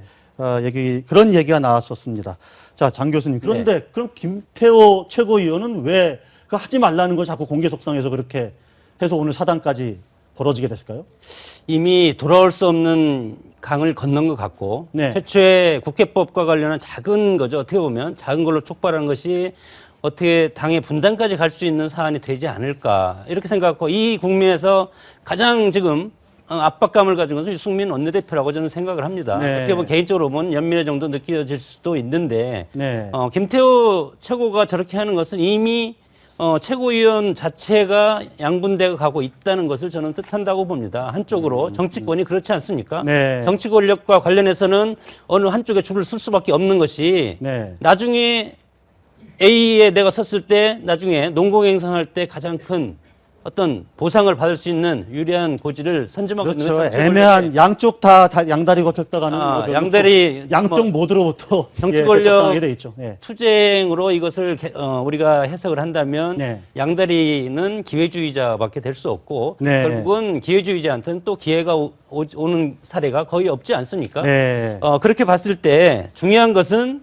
그런 얘기가 나왔었습니다. 자, 장 교수님. 그런데 그럼 김태호 최고위원은 왜 그 하지 말라는 걸 자꾸 공개 속상해서 그렇게 해서 오늘 사단까지 벌어지게 됐을까요? 이미 돌아올 수 없는 강을 건넌 것 같고 네. 최초의 국회법과 관련한 작은 거죠. 어떻게 보면 작은 걸로 촉발한 것이 어떻게 당의 분단까지 갈 수 있는 사안이 되지 않을까 이렇게 생각하고 이 국면에서 가장 지금 압박감을 가진 것은 유승민 원내대표라고 저는 생각을 합니다. 네. 어떻게 보면 개인적으로 보면 연민의 정도 느껴질 수도 있는데 네. 김태호 최고가 저렇게 하는 것은 이미 최고위원 자체가 양분되어 가고 있다는 것을 저는 뜻한다고 봅니다. 한쪽으로 정치권이 그렇지 않습니까? 네. 정치 권력과 관련해서는 어느 한쪽에 줄을 쓸 수밖에 없는 것이 네. 나중에 A에 내가 섰을 때 나중에 농공행상할 때 가장 큰 어떤 보상을 받을 수 있는 유리한 고지를 선점하고 있는 그렇죠. 것은 애매한 양쪽 다 양다리 거쳤다가는 양다리 양쪽 모드로부터 정치 대척당하게 권력 돼 있죠. 예. 투쟁으로 이것을 우리가 해석을 한다면 네. 양다리는 기회주의자밖에 될 수 없고 네. 결국은 기회주의자한테는 또 기회가 오는 사례가 거의 없지 않습니까? 네. 그렇게 봤을 때 중요한 것은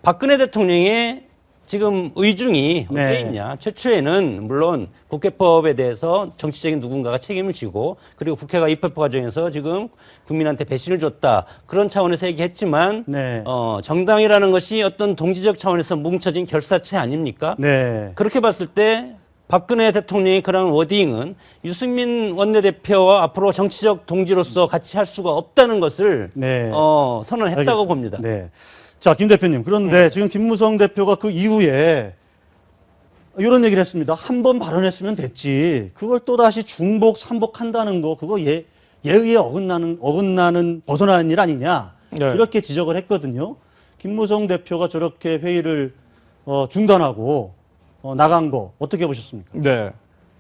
박근혜 대통령의 지금 의중이 네. 어디에 있냐. 최초에는 물론 국회법에 대해서 정치적인 누군가가 책임을 지고 그리고 국회가 입법 과정에서 지금 국민한테 배신을 줬다. 그런 차원에서 얘기했지만 네. 정당이라는 것이 어떤 동지적 차원에서 뭉쳐진 결사체 아닙니까? 네. 그렇게 봤을 때 박근혜 대통령의 그런 워딩은 유승민 원내대표와 앞으로 정치적 동지로서 같이 할 수가 없다는 것을 네. 선언했다고 알겠습니다. 봅니다. 네. 자, 김 대표님. 그런데 지금 김무성 대표가 그 이후에 이런 얘기를 했습니다. 한 번 발언했으면 됐지. 그걸 또다시 중복, 삼복한다는 거, 그거 예의에 어긋나는 벗어나는 일 아니냐. 네. 이렇게 지적을 했거든요. 김무성 대표가 저렇게 회의를 중단하고 나간 거 어떻게 보셨습니까? 네.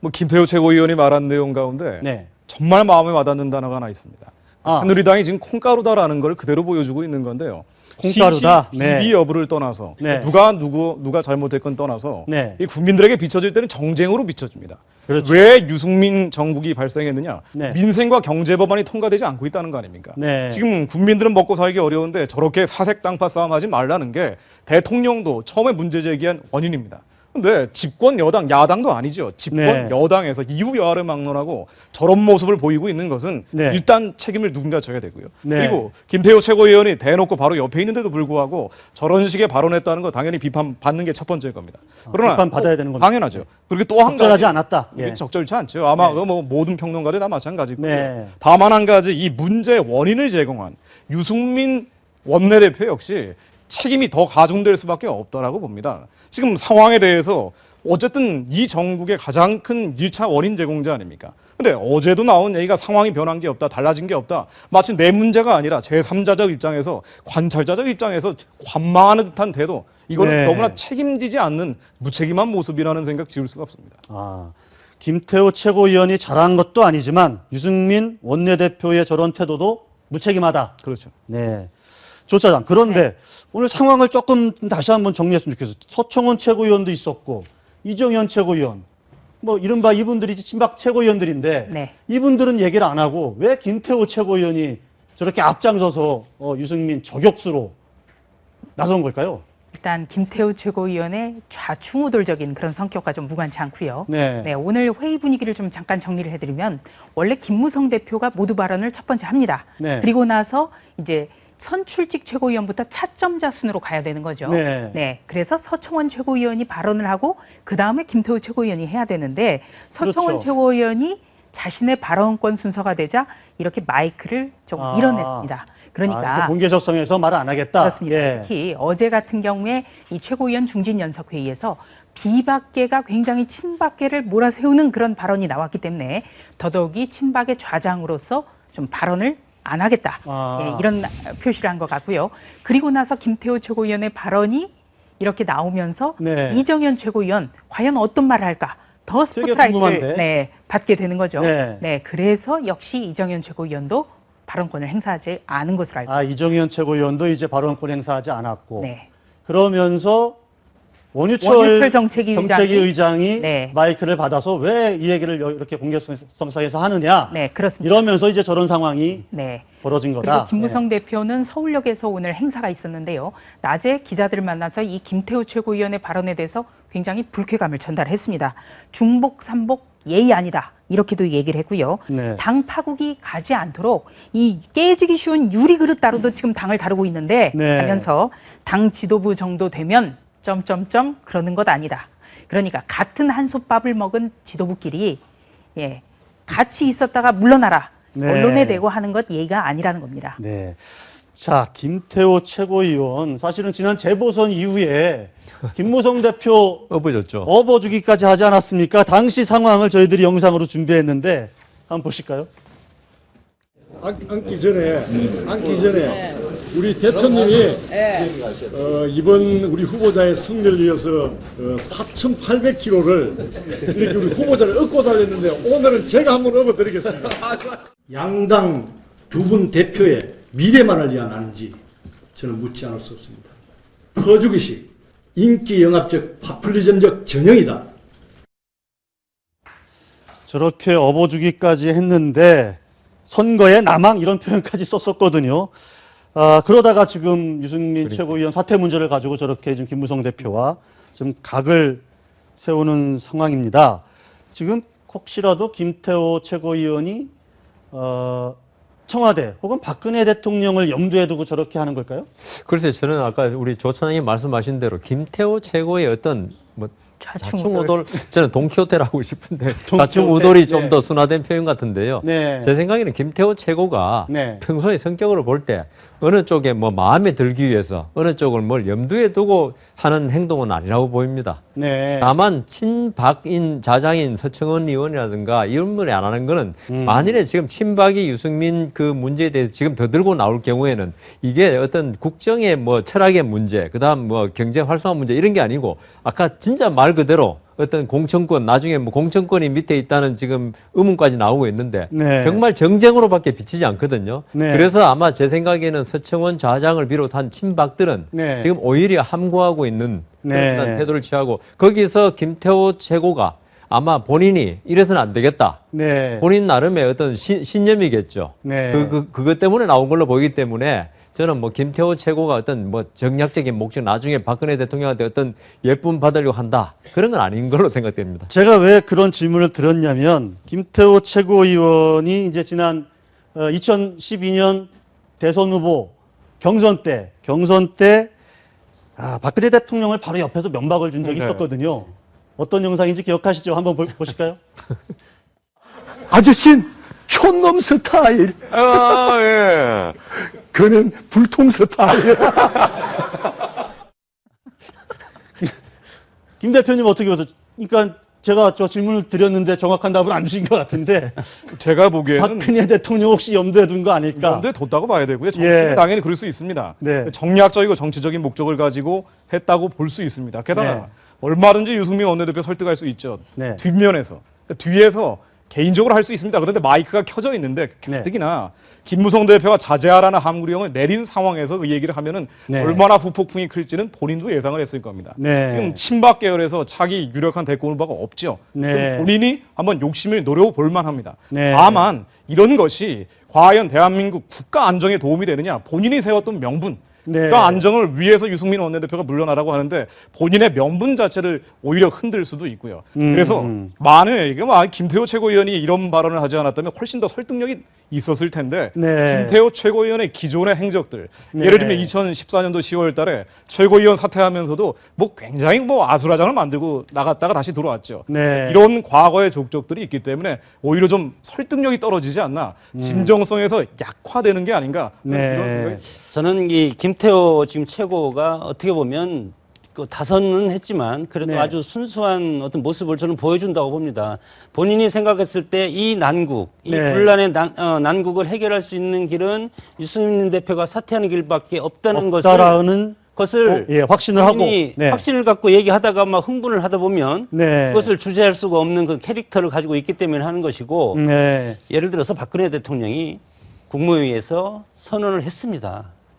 뭐 김태호 최고위원이 말한 내용 가운데 네. 정말 마음에 와닿는 단어가 하나 있습니다. 아. 새누리당이 지금 콩가루다라는 걸 그대로 보여주고 있는 건데요. 콩가루다? 네. 비비 여부를 떠나서 네. 누가 잘못했건 떠나서 네. 이 국민들에게 비춰질 때는 정쟁으로 비춰집니다. 그렇죠. 왜 유승민 정국이 발생했느냐? 네. 민생과 경제 법안이 통과되지 않고 있다는 거 아닙니까? 네. 지금 국민들은 먹고 살기 어려운데 저렇게 사색 당파 싸움하지 말라는 게 대통령도 처음에 문제 제기한 원인입니다. 근데 집권 여당, 야당도 아니죠. 집권 네. 여당에서 이후 여하를 막론하고 저런 모습을 보이고 있는 것은 네. 일단 책임을 누군가 져야 되고요. 네. 그리고 김태호 최고위원이 대놓고 바로 옆에 있는데도 불구하고 저런 식의 발언했다는 거 당연히 비판받는 게 첫 번째일 겁니다. 그러나 비판 받아야 되는 겁니다. 당연하죠. 그리고 또 한 적절하지 가지 않았다. 이게 예. 적절치 않죠. 아마 네. 뭐 모든 평론가들 다 마찬가지고요. 네. 다만 한 가지 이 문제의 원인을 제공한 유승민 원내대표 역시 책임이 더 가중될 수밖에 없다라고 봅니다. 지금 상황에 대해서 어쨌든 이 정국의 가장 큰 1차 원인 제공자 아닙니까? 근데 어제도 나온 얘기가 상황이 변한 게 없다, 달라진 게 없다. 마치 내 문제가 아니라 제3자적 입장에서, 관찰자적 입장에서 관망하는 듯한 태도. 이거는 네. 너무나 책임지지 않는 무책임한 모습이라는 생각 지울 수가 없습니다. 아, 김태호 최고위원이 잘한 것도 아니지만 유승민 원내대표의 저런 태도도 무책임하다. 그렇죠. 네. 조 차장. 그런데 네. 오늘 상황을 조금 다시 한번 정리했으면 좋겠어요. 서청원 최고위원도 있었고 이정현 최고위원, 뭐 이른바 이분들이 친박 최고위원들인데 네. 이분들은 얘기를 안 하고 왜 김태호 최고위원이 저렇게 앞장서서 유승민 저격수로 나선 걸까요? 일단 김태우 최고위원의 좌충우돌적인 그런 성격과 좀 무관치 않고요. 네. 오늘 회의 분위기를 좀 잠깐 정리를 해드리면 원래 김무성 대표가 모두 발언을 첫 번째 합니다. 네. 그리고 나서 이제 선출직 최고위원부터 차점자 순으로 가야 되는 거죠. 네. 그래서 서청원 최고위원이 발언을 하고 그 다음에 김태우 최고위원이 해야 되는데 서청원 그렇죠. 최고위원이 자신의 발언권 순서가 되자 이렇게 마이크를 좀 밀어냈습니다. 그러니까 공개적성에서 말을 안 하겠다. 그렇습니다. 예. 특히 어제 같은 경우에 이 최고위원 중진연석회의에서 비박계가 굉장히 친박계를 몰아세우는 그런 발언이 나왔기 때문에 더더욱이 친박의 좌장으로서 좀 발언을 안 하겠다. 이런 표시를 한 것 같고요. 그리고 나서 김태호 최고위원의 발언이 이렇게 나오면서 네. 이정현 최고위원 과연 어떤 말을 할까? 더 되게 스포트라이트를 궁금한데. 받게 되는 거죠. 네. 그래서 역시 이정현 최고위원도 발언권을 행사하지 않은 것으로 알고 있습니다. 이정현 최고위원도 이제 발언권 행사하지 않았고 네. 그러면서 원유철 원유철 정책위 의장이 네. 마이크를 받아서 왜 이 얘기를 이렇게 공개성사에서 하느냐 네, 그렇습니다. 이러면서 이제 저런 상황이 네. 벌어진 거다. 그리고 김무성 대표는 서울역에서 오늘 행사가 있었는데요. 낮에 기자들을 만나서 이 김태우 최고위원의 발언에 대해서 굉장히 불쾌감을 전달했습니다. 중복, 삼복, 예의 아니다. 이렇게도 얘기를 했고요. 네. 당 파국이 가지 않도록 이 깨지기 쉬운 유리그릇 다루도 지금 당을 다루고 있는데 네. 하면서 당 지도부 정도 되면 점점점 그러는 것 아니다. 그러니까 같은 한솥밥을 먹은 지도부끼리 같이 있었다가 물러나라. 네. 언론에 대고 하는 것 예의가 아니라는 겁니다. 네. 자, 김태호 최고위원 사실은 지난 재보선 이후에 김무성 대표 업어줬죠. 업어주기까지 하지 않았습니까? 당시 상황을 저희들이 영상으로 준비했는데 한번 보실까요? 앉기 전에 우리 대표님이 이번 우리 후보자의 승리를 위해서 4,800kg를 이렇게 우리 후보자를 업고 달렸는데 오늘은 제가 한번 업어드리겠습니다. 양당 두 분 대표의 미래만을 위한 안지 저는 묻지 않을 수 없습니다. 거주기식 인기 영합적 파퓰리즘적 전형이다. 저렇게 업어주기까지 했는데 선거에 남항 이런 표현까지 썼었거든요. 그러다가 지금 유승민 최고위원 사퇴 문제를 가지고 저렇게 지금 김무성 대표와 지금 각을 세우는 상황입니다. 지금 혹시라도 김태호 최고위원이 청와대 혹은 박근혜 대통령을 염두에 두고 저렇게 하는 걸까요? 글쎄 저는 아까 우리 조 차장님 말씀하신 대로 김태호 최고의 어떤 뭐 좌충우돌 저는 동키호테라고 하고 싶은데 좌충우돌이 좀 더 순화된 표현 같은데요. 네. 제 생각에는 김태호 최고가 네. 평소에 성격으로 볼 때 어느 쪽에 뭐 마음에 들기 위해서 어느 쪽을 뭘 염두에 두고 하는 행동은 아니라고 보입니다. 네. 다만 친박인 자장인 서청원 의원이라든가 이런 분이 안 하는 거는 만일에 지금 친박이 유승민 그 문제에 대해서 지금 더 들고 나올 경우에는 이게 어떤 국정의 뭐 철학의 문제, 그다음 뭐 경제 활성화 문제 이런 게 아니고 아까 진짜 말 그대로 어떤 공천권, 나중에 뭐 공천권이 밑에 있다는 지금 의문까지 나오고 있는데 네. 정말 정쟁으로밖에 비치지 않거든요. 네. 그래서 아마 제 생각에는 서청원 좌장을 비롯한 친박들은 네. 지금 오히려 함구하고 있는 네. 그런 태도를 취하고 거기서 김태호 최고가 아마 본인이 이래서는 안 되겠다. 네. 본인 나름의 어떤 신념이겠죠. 네. 그것 때문에 나온 걸로 보이기 때문에 저는 뭐 김태호 최고가 어떤 뭐 정략적인 목적 나중에 박근혜 대통령한테 어떤 예쁨 받으려고 한다. 그런 건 아닌 걸로 생각됩니다. 제가 왜 그런 질문을 드렸냐면 김태호 최고위원이 이제 지난 2012년 대선 후보 경선 때 박근혜 대통령을 바로 옆에서 면박을 준 적이 있었거든요. 어떤 영상인지 기억하시죠? 한번 보실까요? 아저씨는 촌놈 스타일. 예. 그는 불통스타예요. 김 대표님 어떻게 보세요? 그러니까 제가 저 질문을 드렸는데 정확한 답을 안 주신 것 같은데 제가 보기에는 박근혜 대통령 혹시 염두에 둔 거 아닐까? 염두에 뒀다고 봐야 되고요. 정치는 예. 당연히 그럴 수 있습니다. 네. 정략적이고 정치적인 목적을 가지고 했다고 볼 수 있습니다. 게다가 네. 얼마든지 유승민 원내대표 설득할 수 있죠. 네. 뒷면에서. 뒤에서 개인적으로 할 수 있습니다. 그런데 마이크가 켜져 있는데 네. 특히나 김무성 대표가 자제하라는 함구령을 내린 상황에서 그 얘기를 하면은 네. 얼마나 후폭풍이 클지는 본인도 예상을 했을 겁니다. 네. 지금 친박 계열에서 자기 유력한 대권 후보가 없죠. 네. 그럼 본인이 한번 욕심을 노려볼 만합니다. 네. 다만 이런 것이 과연 대한민국 국가 안정에 도움이 되느냐? 본인이 세웠던 명분, 네. 국가 안정을 위해서 유승민 원내대표가 물러나라고 하는데 본인의 명분 자체를 오히려 흔들 수도 있고요. 그래서 만약에 김태호 최고위원이 이런 발언을 하지 않았다면 훨씬 더 설득력이 있었을 텐데 네. 김태호 최고위원의 기존의 행적들, 네. 예를 들면 2014년도 10월 달에 최고위원 사퇴하면서도 뭐 굉장히 아수라장을 만들고 나갔다가 다시 들어왔죠. 네. 이런 과거의 족적들이 있기 때문에 오히려 좀 설득력이 떨어지지 않나, 진정성에서 약화되는 게 아닌가. 네. 이런 생각이 저는 이 김태호 지금 최고가 어떻게 보면 그 다선은 했지만 그래도 네. 아주 순수한 어떤 모습을 저는 보여준다고 봅니다. 본인이 생각했을 때 이 난국, 이 네. 분란의 난국을 해결할 수 있는 길은 유승민 대표가 사퇴하는 길밖에 없다는 없다라는 것을 예, 확신을 하고 본인이 네. 확신을 갖고 얘기하다가 막 흥분을 하다 보면 네. 그것을 주제할 수가 없는 그 캐릭터를 가지고 있기 때문에 하는 것이고 네. 예를 들어서 박근혜 대통령이 국무회의에서 선언을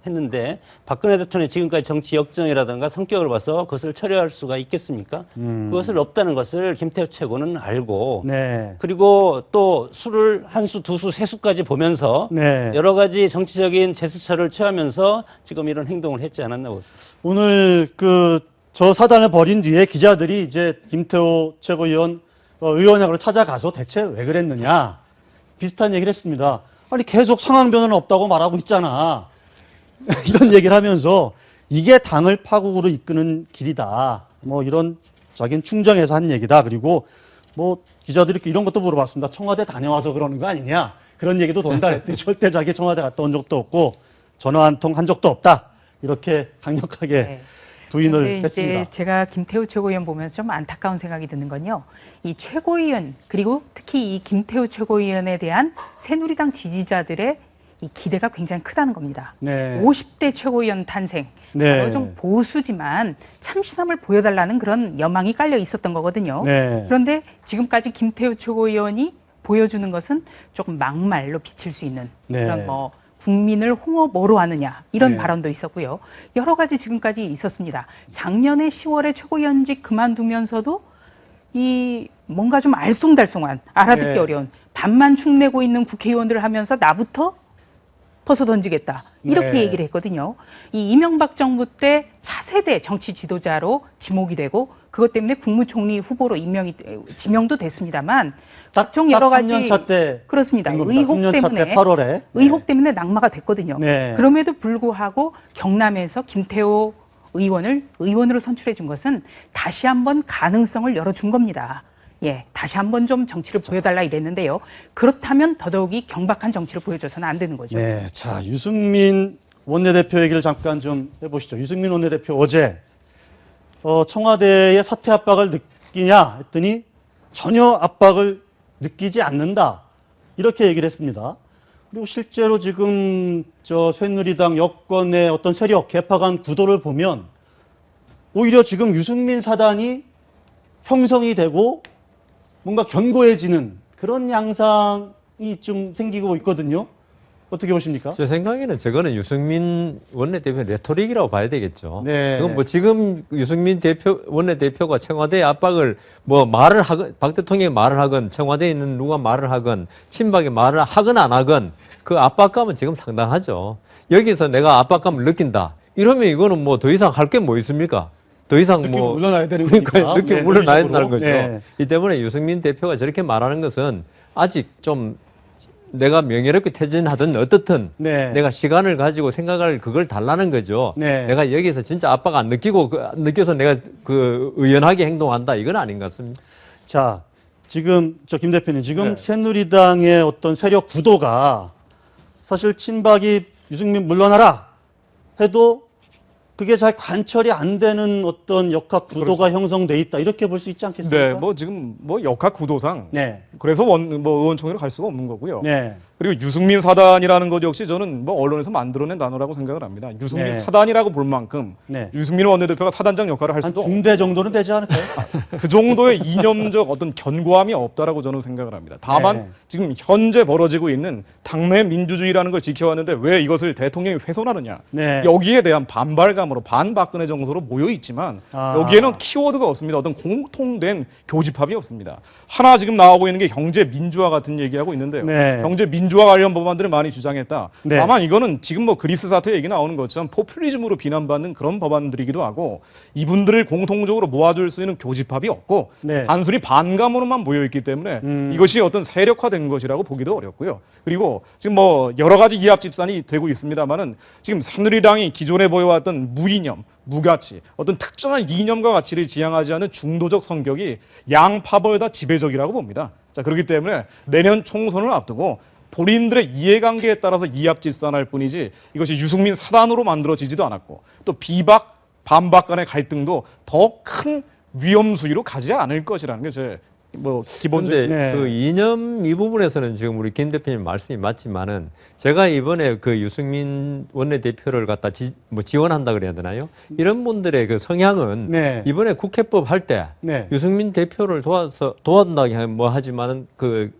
했는데 박근혜 대통령이 지금까지 정치 역정이라든가 성격을 봐서 그것을 처리할 수가 있겠습니까? 그것을 없다는 것을 김태호 최고는 알고 네. 그리고 또 술을 한 수, 두 수, 세 수까지 보면서 네. 여러 가지 정치적인 제스처를 취하면서 지금 이런 행동을 했지 않았나 보습니다. 오늘 저 사단을 벌인 뒤에 기자들이 이제 김태호 최고위원 의원역으로 찾아가서 대체 왜 그랬느냐 비슷한 얘기를 했습니다. 아니 계속 상황 변화는 없다고 말하고 있잖아. 이런 얘기를 하면서 이게 당을 파국으로 이끄는 길이다. 뭐 이런 자기는 충정에서 한 얘기다. 그리고 뭐 기자들이 이런 것도 물어봤습니다. 청와대 다녀와서 그러는 거 아니냐. 그런 얘기도 돈다 했더니 절대 자기 청와대 갔다 온 적도 없고 전화 한 통 한 적도 없다. 이렇게 강력하게 네. 부인을 근데 했습니다. 이제 제가 김태호 최고위원 보면서 좀 안타까운 생각이 드는 건요. 이 최고위원 그리고 특히 이 김태호 최고위원에 대한 새누리당 지지자들의 이 기대가 굉장히 크다는 겁니다. 네. 50대 최고위원 탄생. 네. 바로 좀 보수지만 참신함을 보여달라는 그런 여망이 깔려 있었던 거거든요. 네. 그런데 지금까지 김태호 최고위원이 보여주는 것은 조금 막말로 비칠 수 있는 네. 그런 국민을 홍어 뭐로 하느냐 이런 네. 발언도 있었고요. 여러 가지 지금까지 있었습니다. 작년에 10월에 최고위원직 그만두면서도 이 뭔가 좀 알쏭달쏭한 알아듣기 네. 어려운 반만 축내고 있는 국회의원들을 하면서 나부터 벗어 던지겠다 이렇게 네. 얘기를 했거든요. 이 이명박 정부 때 차세대 정치 지도자로 지목이 되고 그것 때문에 국무총리 후보로 지명도 됐습니다만 각종 여러 가지 3년차 때 그렇습니다. 된 겁니다. 의혹 3년차 때문에 때 8월에 의혹 때문에 낙마가 됐거든요. 네. 그럼에도 불구하고 경남에서 김태호 의원을 의원으로 선출해 준 것은 다시 한번 가능성을 열어준 겁니다. 예, 다시 한번 좀 정치를 보여달라 이랬는데요. 그렇다면 더더욱이 경박한 정치를 보여줘서는 안 되는 거죠. 네, 자 유승민 원내대표 얘기를 잠깐 좀 해보시죠. 유승민 원내대표 어제 청와대의 사퇴 압박을 느끼냐 했더니 전혀 압박을 느끼지 않는다 이렇게 얘기를 했습니다. 그리고 실제로 지금 새누리당 여권의 어떤 세력 개파간 구도를 보면 오히려 지금 유승민 사단이 형성이 되고 뭔가 견고해지는 그런 양상이 좀 생기고 있거든요. 어떻게 보십니까? 제 생각에는 저거는 유승민 원내대표 레토릭이라고 봐야 되겠죠. 네. 그건 지금 유승민 원내대표가 청와대 압박을 말을 하건, 박 대통령이 말을 하건, 청와대에 있는 누가 말을 하건, 친박이 말을 하건 안 하건, 그 압박감은 지금 상당하죠. 여기서 내가 압박감을 느낀다. 이러면 이거는 더 이상 할 게 뭐 있습니까? 더 이상 느끼고 물러나야 되는 그러니까 거니까. 느끼고 네, 물러나야 논리적으로. 된다는 거죠. 네. 이 때문에 유승민 대표가 저렇게 말하는 것은 아직 좀 내가 명예롭게 퇴진하든 어떻든 네. 내가 시간을 가지고 생각할 그걸 달라는 거죠. 네. 내가 여기서 진짜 압박 안 느껴서 내가 의연하게 행동한다 이건 아닌 것 같습니다. 자, 지금 김 대표님 지금 네. 새누리당의 어떤 세력 구도가 사실 친박이 유승민 물러나라 해도 그게 잘 관철이 안 되는 어떤 역학 구도가 형성돼 있다 이렇게 볼 수 있지 않겠습니까? 네, 뭐 지금 뭐 역학 구도상 네. 그래서 의원총회를 갈 수가 없는 거고요. 네. 그리고 유승민 사단이라는 것 역시 저는 뭐 언론에서 만들어낸 단어라고 생각을 합니다. 유승민 네. 사단이라고 볼 만큼 네. 유승민 원내대표가 사단장 역할을 할 한 수도 중대 정도는 되지 않을까요? 그 정도의 이념적 어떤 견고함이 없다라고 저는 생각을 합니다. 다만 네. 지금 현재 벌어지고 있는 당내 민주주의라는 걸 지켜왔는데 왜 이것을 대통령이 훼손하느냐. 네. 여기에 대한 반발감으로 반박근혜 정서로 모여 있지만 아. 여기에는 키워드가 없습니다. 어떤 공통된 교집합이 없습니다. 하나 지금 나오고 있는 게 경제 민주화 같은 얘기하고 있는데요. 네. 경제 민주화 관련 법안들을 많이 주장했다. 네. 다만 이거는 지금 뭐 그리스 사태 얘기 나오는 것처럼 포퓰리즘으로 비난받는 그런 법안들이기도 하고 이분들을 공통적으로 모아줄 수 있는 교집합이 없고 네. 단순히 반감으로만 모여 있기 때문에 이것이 어떤 세력화된 것이라고 보기도 어렵고요. 그리고 지금 뭐 여러 가지 이합 집산이 되고 있습니다만은 지금 새누리당이 기존에 보여왔던 무이념, 무가치, 어떤 특정한 이념과 가치를 지향하지 않은 중도적 성격이 양파벌다 지배적이라고 봅니다. 자, 그렇기 때문에 내년 총선을 앞두고 본인들의 이해관계에 따라서 이합집산할 뿐이지 이것이 유승민 사단으로 만들어지지도 않았고 또 비박, 반박 간의 갈등도 더 큰 위험 수위로 가지 않을 것이라는 게 제 뭐 기본적인. 근데 네. 그 이념 이 부분에서는 지금 우리 김 대표님 말씀이 맞지만은 제가 이번에 그 유승민 원내대표를 갖다 지원한다 그래야 되나요? 이런 분들의 그 성향은 네. 이번에 국회법 할 때 네. 유승민 대표를 도와준다 뭐 하지만은 그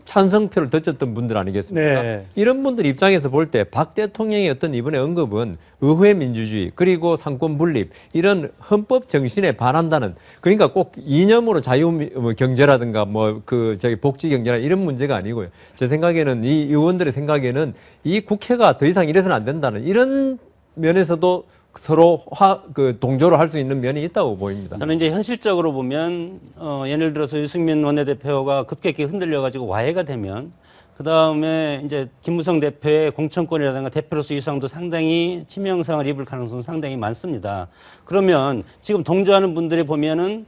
찬성표를 던졌던 분들 아니겠습니까? 네. 이런 분들 입장에서 볼 때 박 대통령의 어떤 이번에 언급은 의회 민주주의 그리고 상권 분립 이런 헌법 정신에 반한다는 그러니까 꼭 이념으로 자유 경제라든가 뭐 그 저기 복지 경제나 이런 문제가 아니고요. 제 생각에는 이 의원들의 생각에는 이 국회가 더 이상 이래서는 안 된다는 이런 면에서도 서로 동조를 할 수 있는 면이 있다고 보입니다. 저는 이제 현실적으로 보면 예를 들어서 유승민 원내대표가 급격히 흔들려가지고 와해가 되면 그 다음에 이제 김무성 대표의 공천권이라든가 대표로서 위상도 상당히 치명상을 입을 가능성은 상당히 많습니다. 그러면 지금 동조하는 분들이 보면은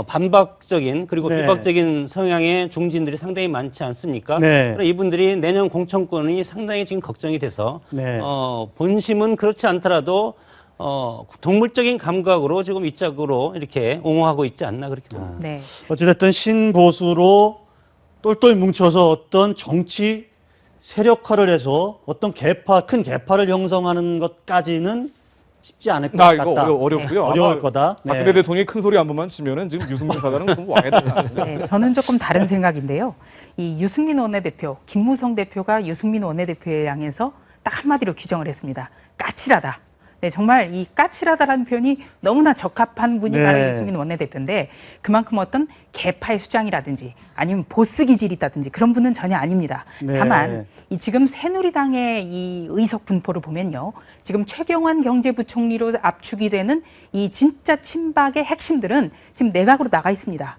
반박적인 그리고 네. 비박적인 성향의 중진들이 상당히 많지 않습니까? 네. 그래서 이분들이 내년 공천권이 상당히 지금 걱정이 돼서 네. 본심은 그렇지 않더라도 동물적인 감각으로 지금 이쪽으로 이렇게 옹호하고 있지 않나 그렇게 봅니다. 네. 어찌됐든 신보수로 똘똘 뭉쳐서 어떤 정치 세력화를 해서 어떤 큰 개파를 형성하는 것까지는 쉽지 않을 것 나 이거 같다. 어렵고요. 어려울 아마 거다. 네. 박근혜 대통령이 큰 소리 한 번만 치면은 지금 유승민 사단은 좀 와야 되나. 네, 저는 조금 다른 생각인데요. 이 유승민 원내대표, 김무성 대표가 유승민 원내대표에 향해서 딱 한마디로 규정을 했습니다. 까칠하다. 네, 정말 이 까칠하다라는 표현이 너무나 적합한 분이 네. 바로 유승민 원내대표인데 그만큼 어떤 개파의 수장이라든지 아니면 보스 기질이 있다든지 그런 분은 전혀 아닙니다. 네. 다만 이 지금 새누리당의 이 의석 분포를 보면요. 지금 최경환 경제부총리로 압축이 되는 이 진짜 친박의 핵심들은 지금 내각으로 나가 있습니다.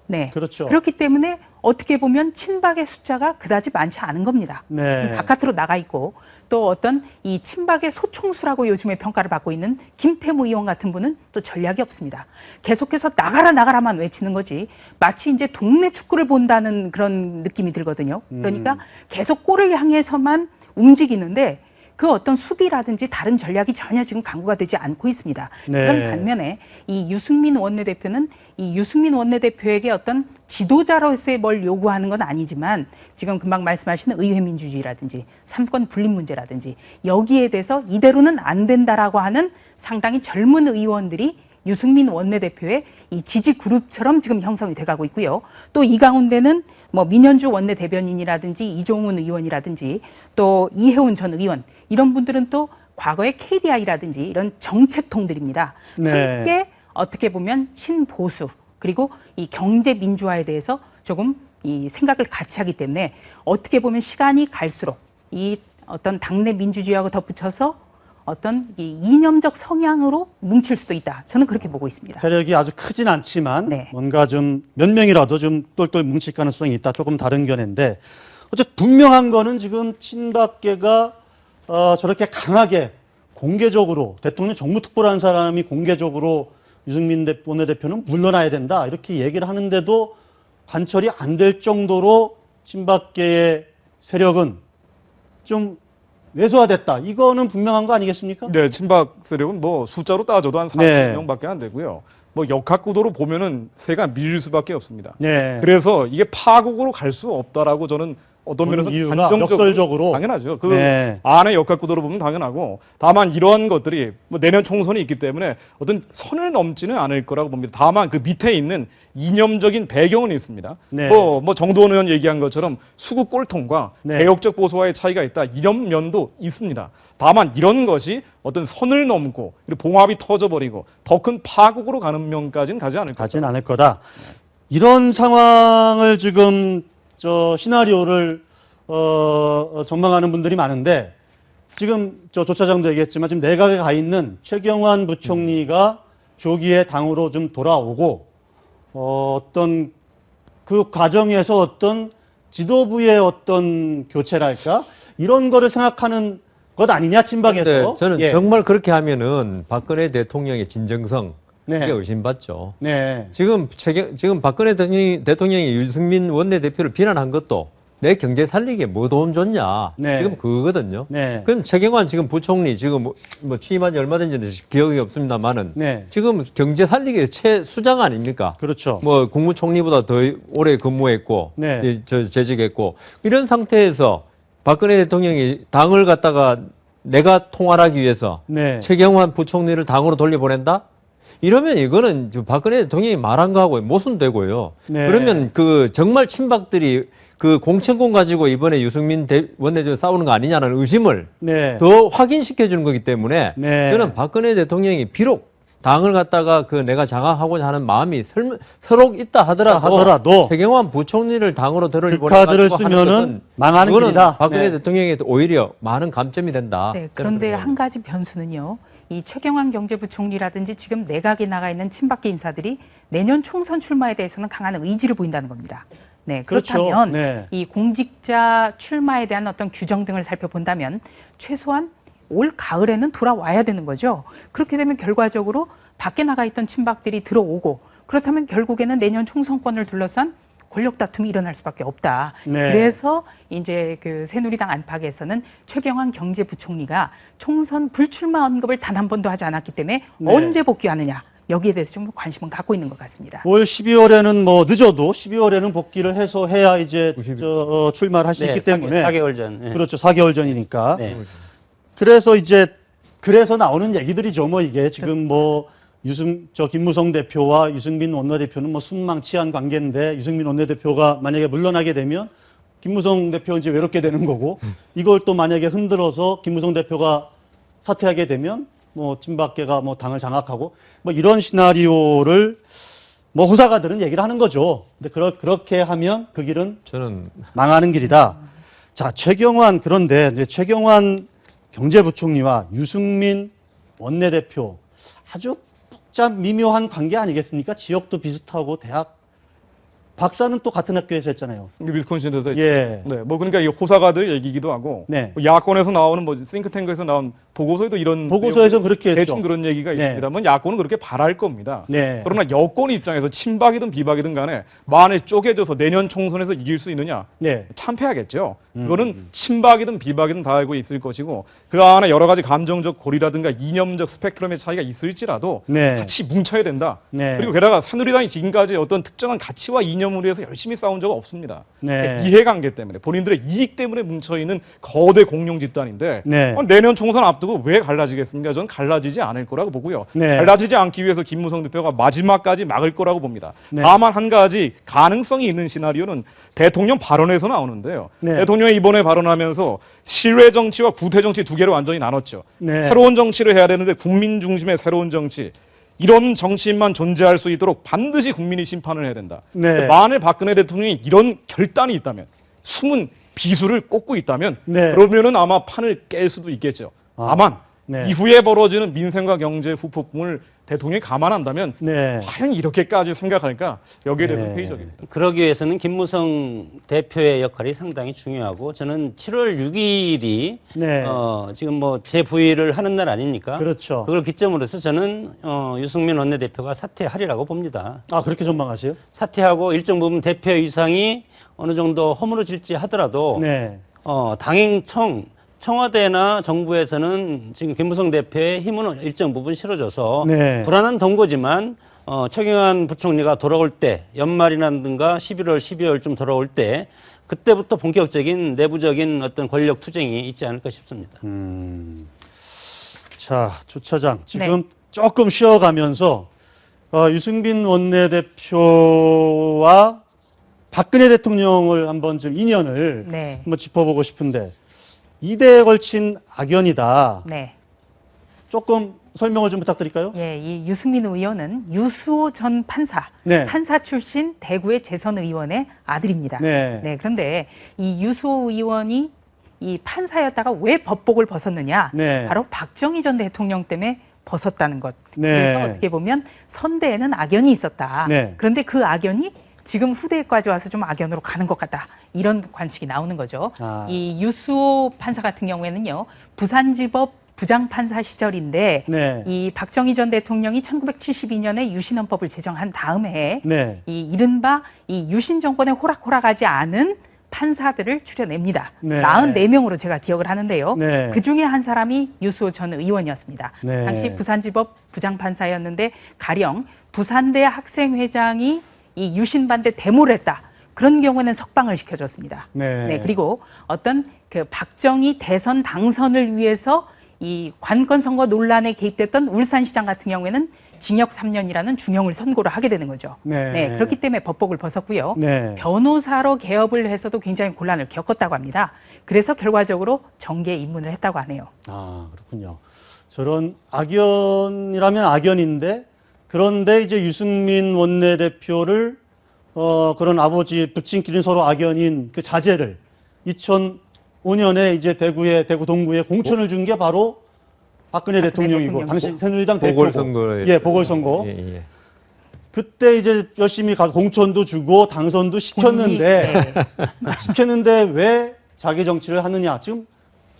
네. 그렇죠. 그렇기 때문에 어떻게 보면 친박의 숫자가 그다지 많지 않은 겁니다. 네. 바깥으로 나가 있고 또 어떤 이 친박의 소총수라고 요즘에 평가를 받고 있는 김태무 의원 같은 분은 또 전략이 없습니다. 계속해서 나가라만 외치는 거지 마치 이제 동네 축구를 본다는 그런 느낌이 들거든요. 그러니까 계속 골을 향해서만 움직이는데 그 어떤 수비라든지 다른 전략이 전혀 지금 강구가 되지 않고 있습니다. 네. 그런 반면에 이 유승민 원내대표는 이 유승민 원내대표에게 어떤 지도자로서의 뭘 요구하는 건 아니지만 지금 금방 말씀하신 의회 민주주의라든지 삼권 분립 문제라든지 여기에 대해서 이대로는 안 된다라고 하는 상당히 젊은 의원들이 유승민 원내대표의 이 지지 그룹처럼 지금 형성이 돼가고 있고요. 또 이 가운데는 뭐 민현주 원내대변인이라든지 이종훈 의원이라든지 또 이혜훈 전 의원 이런 분들은 또 과거의 KDI라든지 이런 정책통들입니다. 네. 함께 어떻게 보면 신보수 그리고 이 경제 민주화에 대해서 조금 이 생각을 같이 하기 때문에 어떻게 보면 시간이 갈수록 이 어떤 당내 민주주의하고 덧붙여서 어떤 이 이념적 성향으로 뭉칠 수도 있다. 저는 그렇게 보고 있습니다. 세력이 아주 크진 않지만 네. 뭔가 좀 몇 명이라도 좀 똘똘 뭉칠 가능성이 있다. 조금 다른 견해인데 어쨌든 분명한 거는 지금 친박계가 저렇게 강하게 공개적으로 대통령 정무특보라는 사람이 공개적으로 유승민 원내대표는 물러나야 된다 이렇게 얘기를 하는데도 관철이 안 될 정도로 친박계의 세력은 좀 왜소화됐다. 이거는 분명한 거 아니겠습니까? 네, 친박 세력은 뭐 숫자로 따져도 한 네. 40명밖에 안 되고요. 뭐 역학구도로 보면은 새가 밀릴 수밖에 없습니다. 네. 그래서 이게 파국으로 갈 수 없다라고 저는 어떤 면에서 이유가 단정적으로 역설적으로 당연하죠. 그 네. 안에 역학구도로 보면 당연하고 다만 이러한 것들이 뭐 내년 총선이 있기 때문에 어떤 선을 넘지는 않을 거라고 봅니다. 다만 그 밑에 있는 이념적인 배경은 있습니다. 네. 뭐 정도원 의원 얘기한 것처럼 수구 꼴통과 네. 개혁적 보수와의 차이가 있다. 이런 면도 있습니다. 다만 이런 것이 어떤 선을 넘고 봉합이 터져버리고 더 큰 파국으로 가는 면까지는 가지 않을 거다. 가진 않을 거다. 이런 상황을 지금 시나리오를 전망하는 분들이 많은데 지금 조 차장도 얘기했지만 지금 내각에 가 있는 최경환 부총리가 조기에 당으로 좀 돌아오고 어떤 그 과정에서 어떤 지도부의 어떤 교체랄까 이런 거를 생각하는 것 아니냐 친박에서. 네, 저는 예. 정말 그렇게 하면은 박근혜 대통령의 진정성 네. 그게 의심받죠. 네. 지금 박근혜 대통령이 유승민 원내대표를 비난한 것도 내 경제 살리기에 뭐 도움 줬냐. 네. 지금 그거거든요. 네. 그럼 최경환 지금 부총리 지금 뭐 취임한 지 얼마 된지 기억이 없습니다만은 네. 지금 경제 살리기의 최수장 아닙니까? 그렇죠. 뭐 국무총리보다 더 오래 근무했고 네. 재직했고 이런 상태에서 박근혜 대통령이 당을 갖다가 내가 통할하기 위해서 네. 최경환 부총리를 당으로 돌려보낸다? 이러면 이거는 박근혜 대통령이 말한 거하고 모순되고요. 네. 그러면 그 정말 친박들이 그 공천권 가지고 이번에 유승민 원내대표 싸우는 거 아니냐는 의심을 네. 더 확인시켜 주는 거기 때문에 네. 저는 박근혜 대통령이 비록 당을 갖다가 내가 장악하고자 하는 마음이 서로 있다 하더라도 최경환 부총리를 당으로 그 돌려보내가지고 카드를 쓰면은 망하는 그거는 길이다. 박근혜 네. 대통령에게 오히려 많은 감점이 된다. 네, 그런데 한 가지 변수는요. 이 최경환 경제부총리라든지 지금 내각에 나가 있는 친박계 인사들이 내년 총선 출마에 대해서는 강한 의지를 보인다는 겁니다. 네, 그렇다면 그렇죠. 네. 이 공직자 출마에 대한 어떤 규정 등을 살펴본다면 최소한 올 가을에는 돌아와야 되는 거죠. 그렇게 되면 결과적으로 밖에 나가 있던 친박들이 들어오고 그렇다면 결국에는 내년 총선권을 둘러싼 권력 다툼이 일어날 수밖에 없다. 네. 그래서 이제 그 새누리당 안팎에서는 최경환 경제부총리가 총선 불출마 언급을 단 한 번도 하지 않았기 때문에 네. 언제 복귀하느냐 여기에 대해서 좀 관심은 갖고 있는 것 같습니다. 올 12월에는 뭐 늦어도 12월에는 복귀를 해서 해야 이제 출마를 할 수 있기 때문에 4개월 전. 네. 그렇죠. 4개월 전이니까. 네. 그래서 그래서 나오는 얘기들이죠. 뭐 이게 지금 뭐 김무성 대표와 유승민 원내대표는 뭐 순망치한 관계인데 유승민 원내대표가 만약에 물러나게 되면 김무성 대표 이제 외롭게 되는 거고 이걸 또 만약에 흔들어서 김무성 대표가 사퇴하게 되면 뭐 친박계가 뭐 당을 장악하고 뭐 이런 시나리오를 뭐 호사가들은 얘기를 하는 거죠. 근데 그렇게 하면 그 길은 저는 망하는 길이다. 자, 그런데 이제 최경환 경제부총리와 유승민 원내대표 아주 복잡 미묘한 관계 아니겠습니까? 지역도 비슷하고 대학 박사는 또 같은 학교에서 했잖아요. 위스콘신에서 예. 네, 뭐 그러니까 이 호사가들 얘기기도 하고 네. 뭐 야권에서 나오는 뭐 싱크탱크에서 나온 보고서에도 이런 보고서에서 내용, 그렇게 했죠. 대충 그런 얘기가 네. 있습니다만 야권은 그렇게 바랄 겁니다. 네. 그러나 여권 입장에서 친박이든 비박이든 간에 만에 쪼개져서 내년 총선에서 이길 수 있느냐? 네. 참패하겠죠. 그거는 친박이든 비박이든 다 알고 있을 것이고 그 안에 여러 가지 감정적 고리라든가 이념적 스펙트럼의 차이가 있을지라도 네. 같이 뭉쳐야 된다. 네. 그리고 게다가 새누리당이 지금까지 어떤 특정한 가치와 이념을 위해서 열심히 싸운 적은 없습니다. 네. 이해관계 때문에 본인들의 이익 때문에 뭉쳐있는 거대 공룡 집단인데 네. 내년 총선 앞두고 왜 갈라지겠습니까? 전 갈라지지 않을 거라고 보고요. 네. 갈라지지 않기 위해서 김무성 대표가 마지막까지 막을 거라고 봅니다. 네. 다만 한 가지 가능성이 있는 시나리오는 대통령 발언에서 나오는데요. 네. 대통령이 이번에 발언하면서 실외 정치와 구태 정치 두 개로 완전히 나눴죠. 네. 새로운 정치를 해야 되는데 국민 중심의 새로운 정치. 이런 정치인만 존재할 수 있도록 반드시 국민이 심판을 해야 된다. 네. 만일 박근혜 대통령이 이런 결단이 있다면, 숨은 비수를 꽂고 있다면, 네. 그러면은 아마 판을 깰 수도 있겠죠. 다만 네. 이후에 벌어지는 민생과 경제 후폭풍을 대통령이 감안한다면 네. 과연 이렇게까지 생각할까? 여기에 대해서 네. 회의적입니다. 그러기 위해서는 김무성 대표의 역할이 상당히 중요하고 저는 7월 6일이 네. 지금 뭐 재부의를 하는 날 아닙니까? 그렇죠. 그걸 기점으로 해서 저는 유승민 원내대표가 사퇴하리라고 봅니다. 아, 그렇게 전망하세요? 사퇴하고 일정 부분 대표 이상이 어느 정도 허물어질지 하더라도 네. 당행청 청와대나 정부에서는 지금 김무성 대표의 힘은 일정 부분 실어줘서 네. 불안한 동거지만 최경환 부총리가 돌아올 때 연말이라든가 11월, 12월쯤 돌아올 때 그때부터 본격적인 내부적인 어떤 권력 투쟁이 있지 않을까 싶습니다. 자, 조 차장 지금 조금 쉬어가면서 유승민 원내대표와 박근혜 대통령을 한번 좀 인연을 네. 한번 짚어보고 싶은데 2대에 걸친 악연이다. 네. 조금 설명을 좀 부탁드릴까요? 예, 이 유승민 의원은 유수호 전 판사, 네. 판사 출신 대구의 재선 의원의 아들입니다. 네. 그런데 이 유수호 의원이 이 판사였다가 왜 법복을 벗었느냐? 네. 바로 박정희 전 대통령 때문에 벗었다는 것. 네. 그래서 어떻게 보면 선대에는 악연이 있었다. 네. 그런데 그 악연이 지금 후대까지 와서 좀 악연으로 가는 것 같다. 이런 관측이 나오는 거죠. 아. 이 유수호 판사 같은 경우에는요, 부산지법 부장판사 시절인데 네. 이 박정희 전 대통령이 1972년에 유신헌법을 제정한 다음 해에 네. 이 이른바 이 유신 정권에 호락호락하지 않은 판사들을 추려냅니다. 네. 44명으로 제가 기억을 하는데요. 네. 그 중에 한 사람이 유수호 전 의원이었습니다. 네. 당시 부산지법 부장판사였는데 가령 부산대 학생회장이 이 유신 반대 데모를 했다. 그런 경우에는 석방을 시켜줬습니다. 네. 그리고 어떤 그 박정희 대선 당선을 위해서 이 관건 선거 논란에 개입됐던 울산시장 같은 경우에는 징역 3년이라는 중형을 선고를 하게 되는 거죠. 네. 그렇기 때문에 법복을 벗었고요. 네. 변호사로 개업을 해서도 굉장히 곤란을 겪었다고 합니다. 그래서 결과적으로 정계에 입문을 했다고 하네요. 아, 그렇군요. 저런 악연이라면 악연인데, 그런데 이제 유승민 원내대표를, 그런 아버지 부친끼리 서로 악연인 그 자제를 2005년에 이제 대구 동구에 공천을 준 게 바로 박근혜 대통령이고, 당시 새누리당 대표고. 보궐선거에. 예, 보궐선거. 예. 그때 이제 열심히 가서 공천도 주고 당선도 시켰는데, 시켰는데 왜 자기 정치를 하느냐. 지금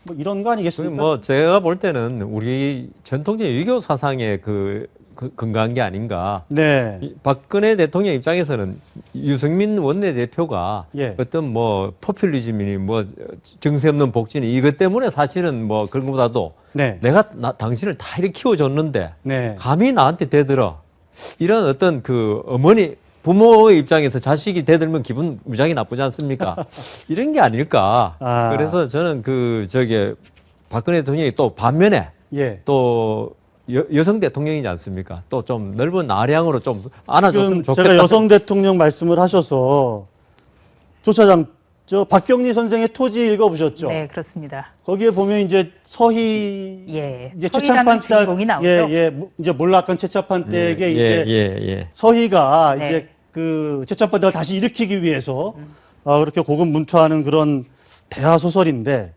뭐 이런 거 아니겠습니까? 뭐 제가 볼 때는 우리 전통적인 유교 사상에 근거한 게 아닌가. 네. 박근혜 대통령 입장에서는 유승민 원내대표가 예. 어떤 뭐 포퓰리즘이니 뭐 정세 없는 복지니 이것 때문에 사실은 뭐 그런 것보다도 네. 내가 당신을 다 이렇게 키워줬는데 네. 감히 나한테 대들어. 이런 어떤 그 어머니 부모의 입장에서 자식이 대들면 기분 무지하게 나쁘지 않습니까? 이런 게 아닐까. 아. 그래서 저는 박근혜 대통령이 또 반면에 예. 또 여성 대통령이지 않습니까? 또 좀 넓은 아량으로 좀 안아줬으면 지금 좋겠다. 제가 여성 대통령 말씀을 하셔서 조 차장, 저 박경리 선생의 토지 읽어보셨죠? 네, 그렇습니다. 거기에 보면 이제 서희 예, 이제 서희라는 최참판 때 주인공이 나오죠. 이제 몰락한 최참판 때에게 이제 예. 서희가 네. 이제 그 최참판 때를 다시 일으키기 위해서 그렇게 고군분투하는 그런 대하 소설인데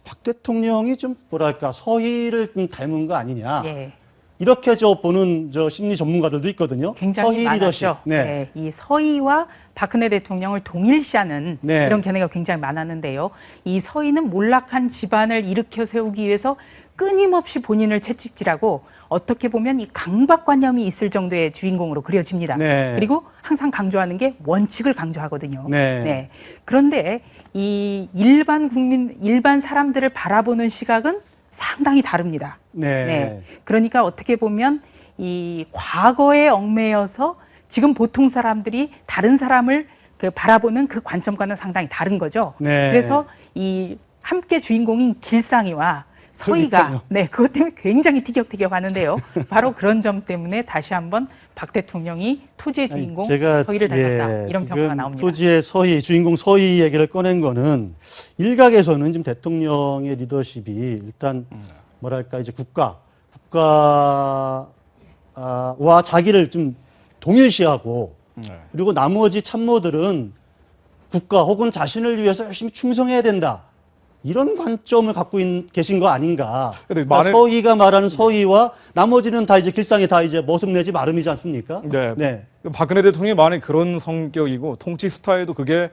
박 대통령이 좀 뭐랄까 서희를 좀 닮은 거 아니냐. 예. 이렇게 보는 심리 전문가들도 있거든요. 굉장히 서희 리더십. 많았죠. 네. 이 서희와 박근혜 대통령을 동일시하는 네. 이런 견해가 굉장히 많았는데요. 이 서희는 몰락한 집안을 일으켜 세우기 위해서 끊임없이 본인을 채찍질하고 어떻게 보면 이 강박관념이 있을 정도의 주인공으로 그려집니다. 네. 그리고 항상 강조하는 게 원칙을 강조하거든요. 네. 그런데 이 일반 사람들을 바라보는 시각은 상당히 다릅니다. 네. 그러니까 어떻게 보면 이 과거에 얽매여서 지금 보통 사람들이 다른 사람을 바라보는 그 관점과는 상당히 다른 거죠. 네. 그래서 이 함께 주인공인 길상이와 서희가 그것 때문에 굉장히 티격태격하는데요. 바로 그런 점 때문에 다시 한번 박 대통령이 토지의 주인공 서희를 닮았다 이런 평가가 나옵니다. 토지의 서희, 주인공 서희 얘기를 꺼낸 거는 일각에서는 지금 대통령의 리더십이 일단 뭐랄까 이제 국가와 자기를 좀 동일시하고 그리고 나머지 참모들은 국가 혹은 자신을 위해서 열심히 충성해야 된다. 이런 관점을 갖고 계신 거 아닌가. 그러니까 서희가 말하는 서희와 나머지는 다 이제 길상에 다 이제 머슴내지 마름이지 않습니까? 네. 박근혜 대통령이 만약 그런 성격이고 통치 스타일도 그게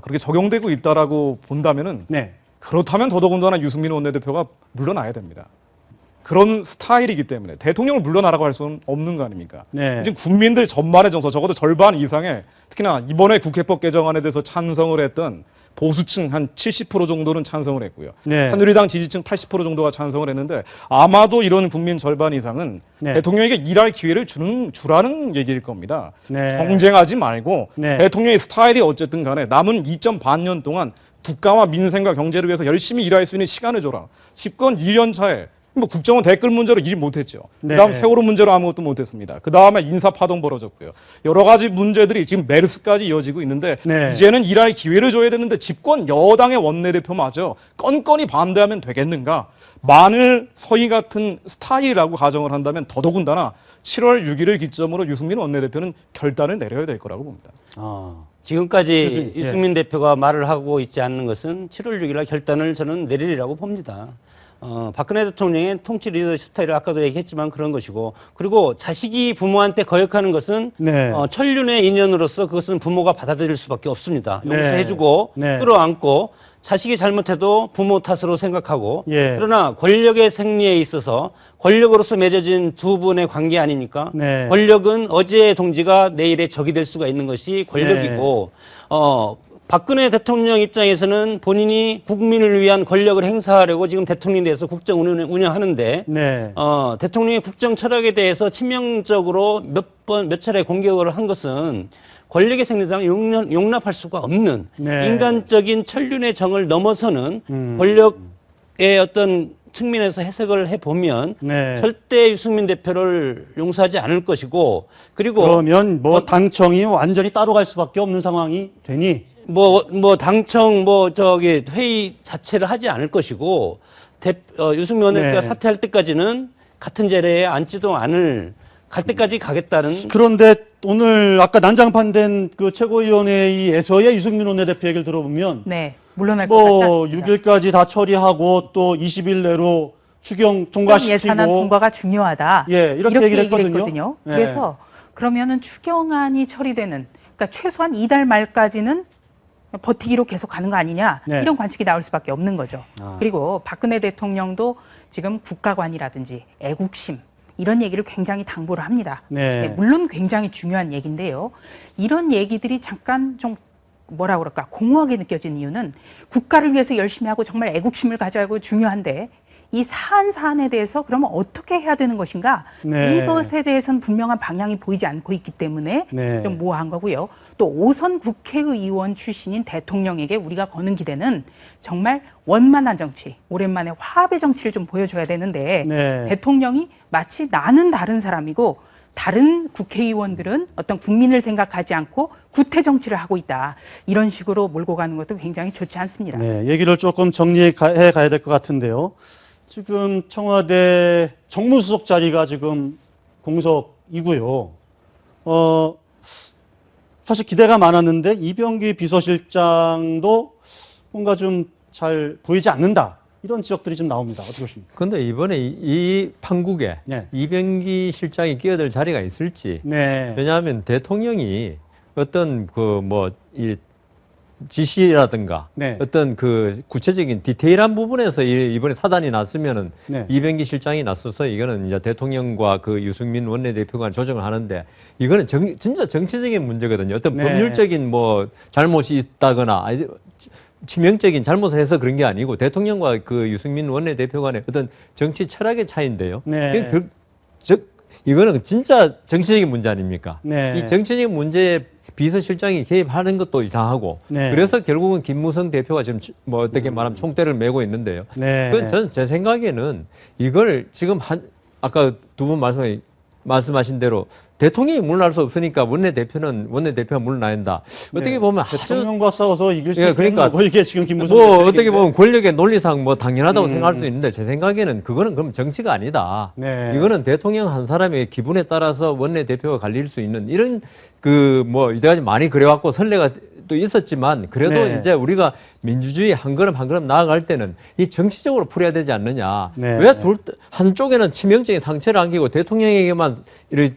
그렇게 적용되고 있다라고 본다면은 그렇다면 더더군다나 유승민 원내대표가 물러나야 됩니다. 그런 스타일이기 때문에 대통령을 물러나라고 할 수는 없는 거 아닙니까? 지금 국민들 전반의 정서 적어도 절반 이상의 특히나 이번에 국회법 개정안에 대해서 찬성을 했던 보수층 한 70% 정도는 찬성을 했고요. 네. 새누리당 지지층 80% 정도가 찬성을 했는데 아마도 이런 국민 절반 이상은 네. 대통령에게 일할 기회를 주라는 얘기일 겁니다. 네. 경쟁하지 말고 네. 대통령의 스타일이 어쨌든 간에 남은 2.반년 동안 국가와 민생과 경제를 위해서 열심히 일할 수 있는 시간을 줘라. 집권 1년 차에 뭐 국정원 댓글 문제로 일 못했죠. 네. 그다음 세월호 문제로 아무것도 못했습니다. 그 다음에 인사파동 벌어졌고요. 여러 가지 문제들이 지금 메르스까지 이어지고 있는데 네. 이제는 일할 기회를 줘야 되는데 집권 여당의 원내대표마저 건건히 반대하면 되겠는가? 만일 서희 같은 스타일이라고 가정을 한다면 더더군다나 7월 6일을 기점으로 유승민 원내대표는 결단을 내려야 될 거라고 봅니다. 아. 지금까지 교수님, 예. 유승민 대표가 말을 하고 있지 않는 것은 7월 6일 날 결단을 저는 내리리라고 봅니다. 박근혜 대통령의 통치 리더십 스타일을 아까도 얘기했지만 그런 것이고, 그리고 자식이 부모한테 거역하는 것은 네. 천륜의 인연으로서 그것은 부모가 받아들일 수밖에 없습니다. 네. 용서해주고 네. 끌어안고 자식이 잘못해도 부모 탓으로 생각하고, 예. 그러나 권력의 생리에 있어서 권력으로서 맺어진 두 분의 관계 아닙니까? 네. 권력은 어제의 동지가 내일의 적이 될 수가 있는 것이 권력이고, 박근혜 대통령 입장에서는 본인이 국민을 위한 권력을 행사하려고 지금 대통령에 대해서 국정 운영하는데, 네. 대통령의 국정 철학에 대해서 치명적으로 몇 차례 공격을 한 것은 권력의 생리상을 용납할 수가 없는 네. 인간적인 천륜의 정을 넘어서는 음. 권력의 어떤 측면에서 해석을 해보면 네. 절대 유승민 대표를 용서하지 않을 것이고, 그리고 그러면 뭐 당청이 완전히 따로 갈 수밖에 없는 상황이 되니 당청 회의 자체를 하지 않을 것이고, 유승민 원내대표가 네. 사퇴할 때까지는 같은 자리에 앉지도 않을, 갈 때까지 가겠다는. 그런데 오늘 아까 난장판된 그 최고위원회의에서의 유승민 원내대표 얘기를 들어보면 네, 물러날 것 같지 뭐 않습니다. 6일까지 다 처리하고 또 20일 내로 추경 예산안 통과시키고 통과가 중요하다. 예, 이렇게 얘기를 했거든요. 예. 그래서 그러면은 추경안이 처리되는, 그러니까 최소한 이달 말까지는 버티기로 계속 가는 거 아니냐, 네. 이런 관측이 나올 수밖에 없는 거죠. 아. 그리고 박근혜 대통령도 지금 국가관이라든지 애국심 이런 얘기를 굉장히 당부를 합니다. 네. 물론 굉장히 중요한 얘기인데요. 이런 얘기들이 잠깐 좀 뭐라 그럴까, 공허하게 느껴진 이유는 국가를 위해서 열심히 하고 정말 애국심을 가져야 하고 중요한데, 이 사안에 대해서 그러면 어떻게 해야 되는 것인가, 네. 이것에 대해서는 분명한 방향이 보이지 않고 있기 때문에 네. 좀 모호한 거고요. 또 5선 국회의원 출신인 대통령에게 우리가 거는 기대는 정말 원만한 정치, 오랜만에 화합의 정치를 좀 보여줘야 되는데, 네. 대통령이 마치 나는 다른 사람이고 다른 국회의원들은 어떤 국민을 생각하지 않고 구태 정치를 하고 있다, 이런 식으로 몰고 가는 것도 굉장히 좋지 않습니다. 네, 얘기를 조금 정리해 가야 될 것 같은데요. 지금 청와대 정무수석 자리가 지금 공석이고요. 사실 기대가 많았는데 이병기 비서실장도 뭔가 좀 잘 보이지 않는다, 이런 지적들이 좀 나옵니다. 어떻게 보십니까? 근데 이번에 이 판국에 네. 이병기 실장이 끼어들 자리가 있을지. 네. 왜냐하면 대통령이 어떤 이 지시라든가 네. 어떤 그 구체적인 디테일한 부분에서 이번에 사단이 났으면은 네. 이병기 실장이 났어서 이거는 이제 대통령과 그 유승민 원내대표가 조정을 하는데, 이거는 진짜 정치적인 문제거든요. 어떤 네. 법률적인 잘못이 있다거나 치명적인 잘못을 해서 그런 게 아니고 대통령과 그 유승민 원내대표 간의 어떤 정치 철학의 차이인데요. 네. 이거는 진짜 정치적인 문제 아닙니까? 네. 이 정치적인 문제에 비서실장이 개입하는 것도 이상하고, 네. 그래서 결국은 김무성 대표가 지금 어떻게 말하면 총대를 메고 있는데요. 네. 저는 제 생각에는 이걸 지금 아까 두 분 말씀하신 대로 대통령이 물러날 수 없으니까 원내대표가 물러나야 한다. 어떻게 보면 대통령과 싸워서 이길 수 예, 있는 그러니까 거고, 이게 지금 김무성 어떻게 보면 권력의 논리상 당연하다고 생각할 수 있는데, 제 생각에는 그거는 그럼 정치가 아니다. 네. 이거는 대통령 한 사람의 기분에 따라서 원내대표가 갈릴 수 있는 이런 이때까지 많이 그래왔고 선례가 또 있었지만, 그래도 네. 이제 우리가 민주주의 한 걸음 한 걸음 나아갈 때는 이 정치적으로 풀어야 되지 않느냐. 네. 왜 한쪽에는 치명적인 상처를 안기고 대통령에게만 이렇게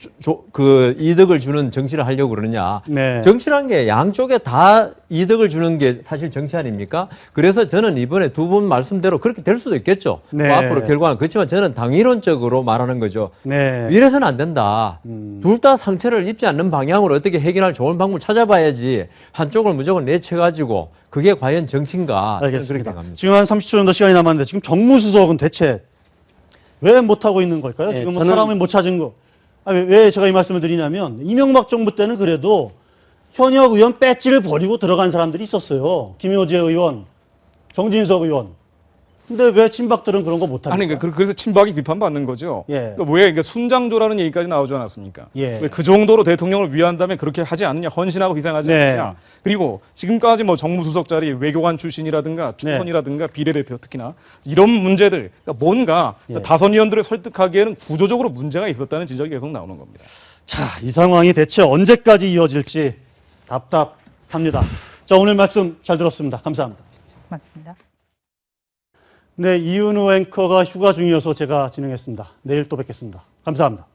이득을 주는 정치를 하려고 그러느냐. 네. 정치란 게 양쪽에 다 이득을 주는 게 사실 정치 아닙니까? 그래서 저는 이번에 두 분 말씀대로 그렇게 될 수도 있겠죠. 네. 앞으로 결과는. 그렇지만 저는 당이론적으로 말하는 거죠. 네. 이래서는 안 된다. 둘 다 상처를 입지 않는 방향으로 어떻게 해결할 좋은 방법을 찾아봐야지 한쪽을 무조건 내쳐가지고 그게 과연 정치인가. 알겠습니다. 그렇게 갑니다. 지금 한 30초 정도 시간이 남았는데 지금 정무수석은 대체 왜 못하고 있는 걸까요? 네, 지금 뭐 저는- 사람을 못 찾은 거. 왜 제가 이 말씀을 드리냐면 이명박 정부 때는 그래도 현역 의원 배지를 버리고 들어간 사람들이 있었어요. 김효재 의원, 정진석 의원. 근데 왜 친박들은 그런 거 못합니까? 아니, 그래서 친박이 비판받는 거죠. 예. 그러니까 왜 이게 순장조라는 얘기까지 나오지 않았습니까? 예. 왜 그 정도로 대통령을 위한다면 그렇게 하지 않느냐, 헌신하고 희생하지 네. 않느냐. 그리고 지금까지 뭐 정무수석 자리 외교관 출신이라든가 네. 총선이라든가 비례대표 특히나 이런 문제들, 그러니까 뭔가 예. 다선 의원들을 설득하기에는 구조적으로 문제가 있었다는 지적이 계속 나오는 겁니다. 자, 이 상황이 대체 언제까지 이어질지 답답합니다. 자, 오늘 말씀 잘 들었습니다. 감사합니다. 맞습니다. 네, 이윤우 앵커가 휴가 중이어서 제가 진행했습니다. 내일 또 뵙겠습니다. 감사합니다.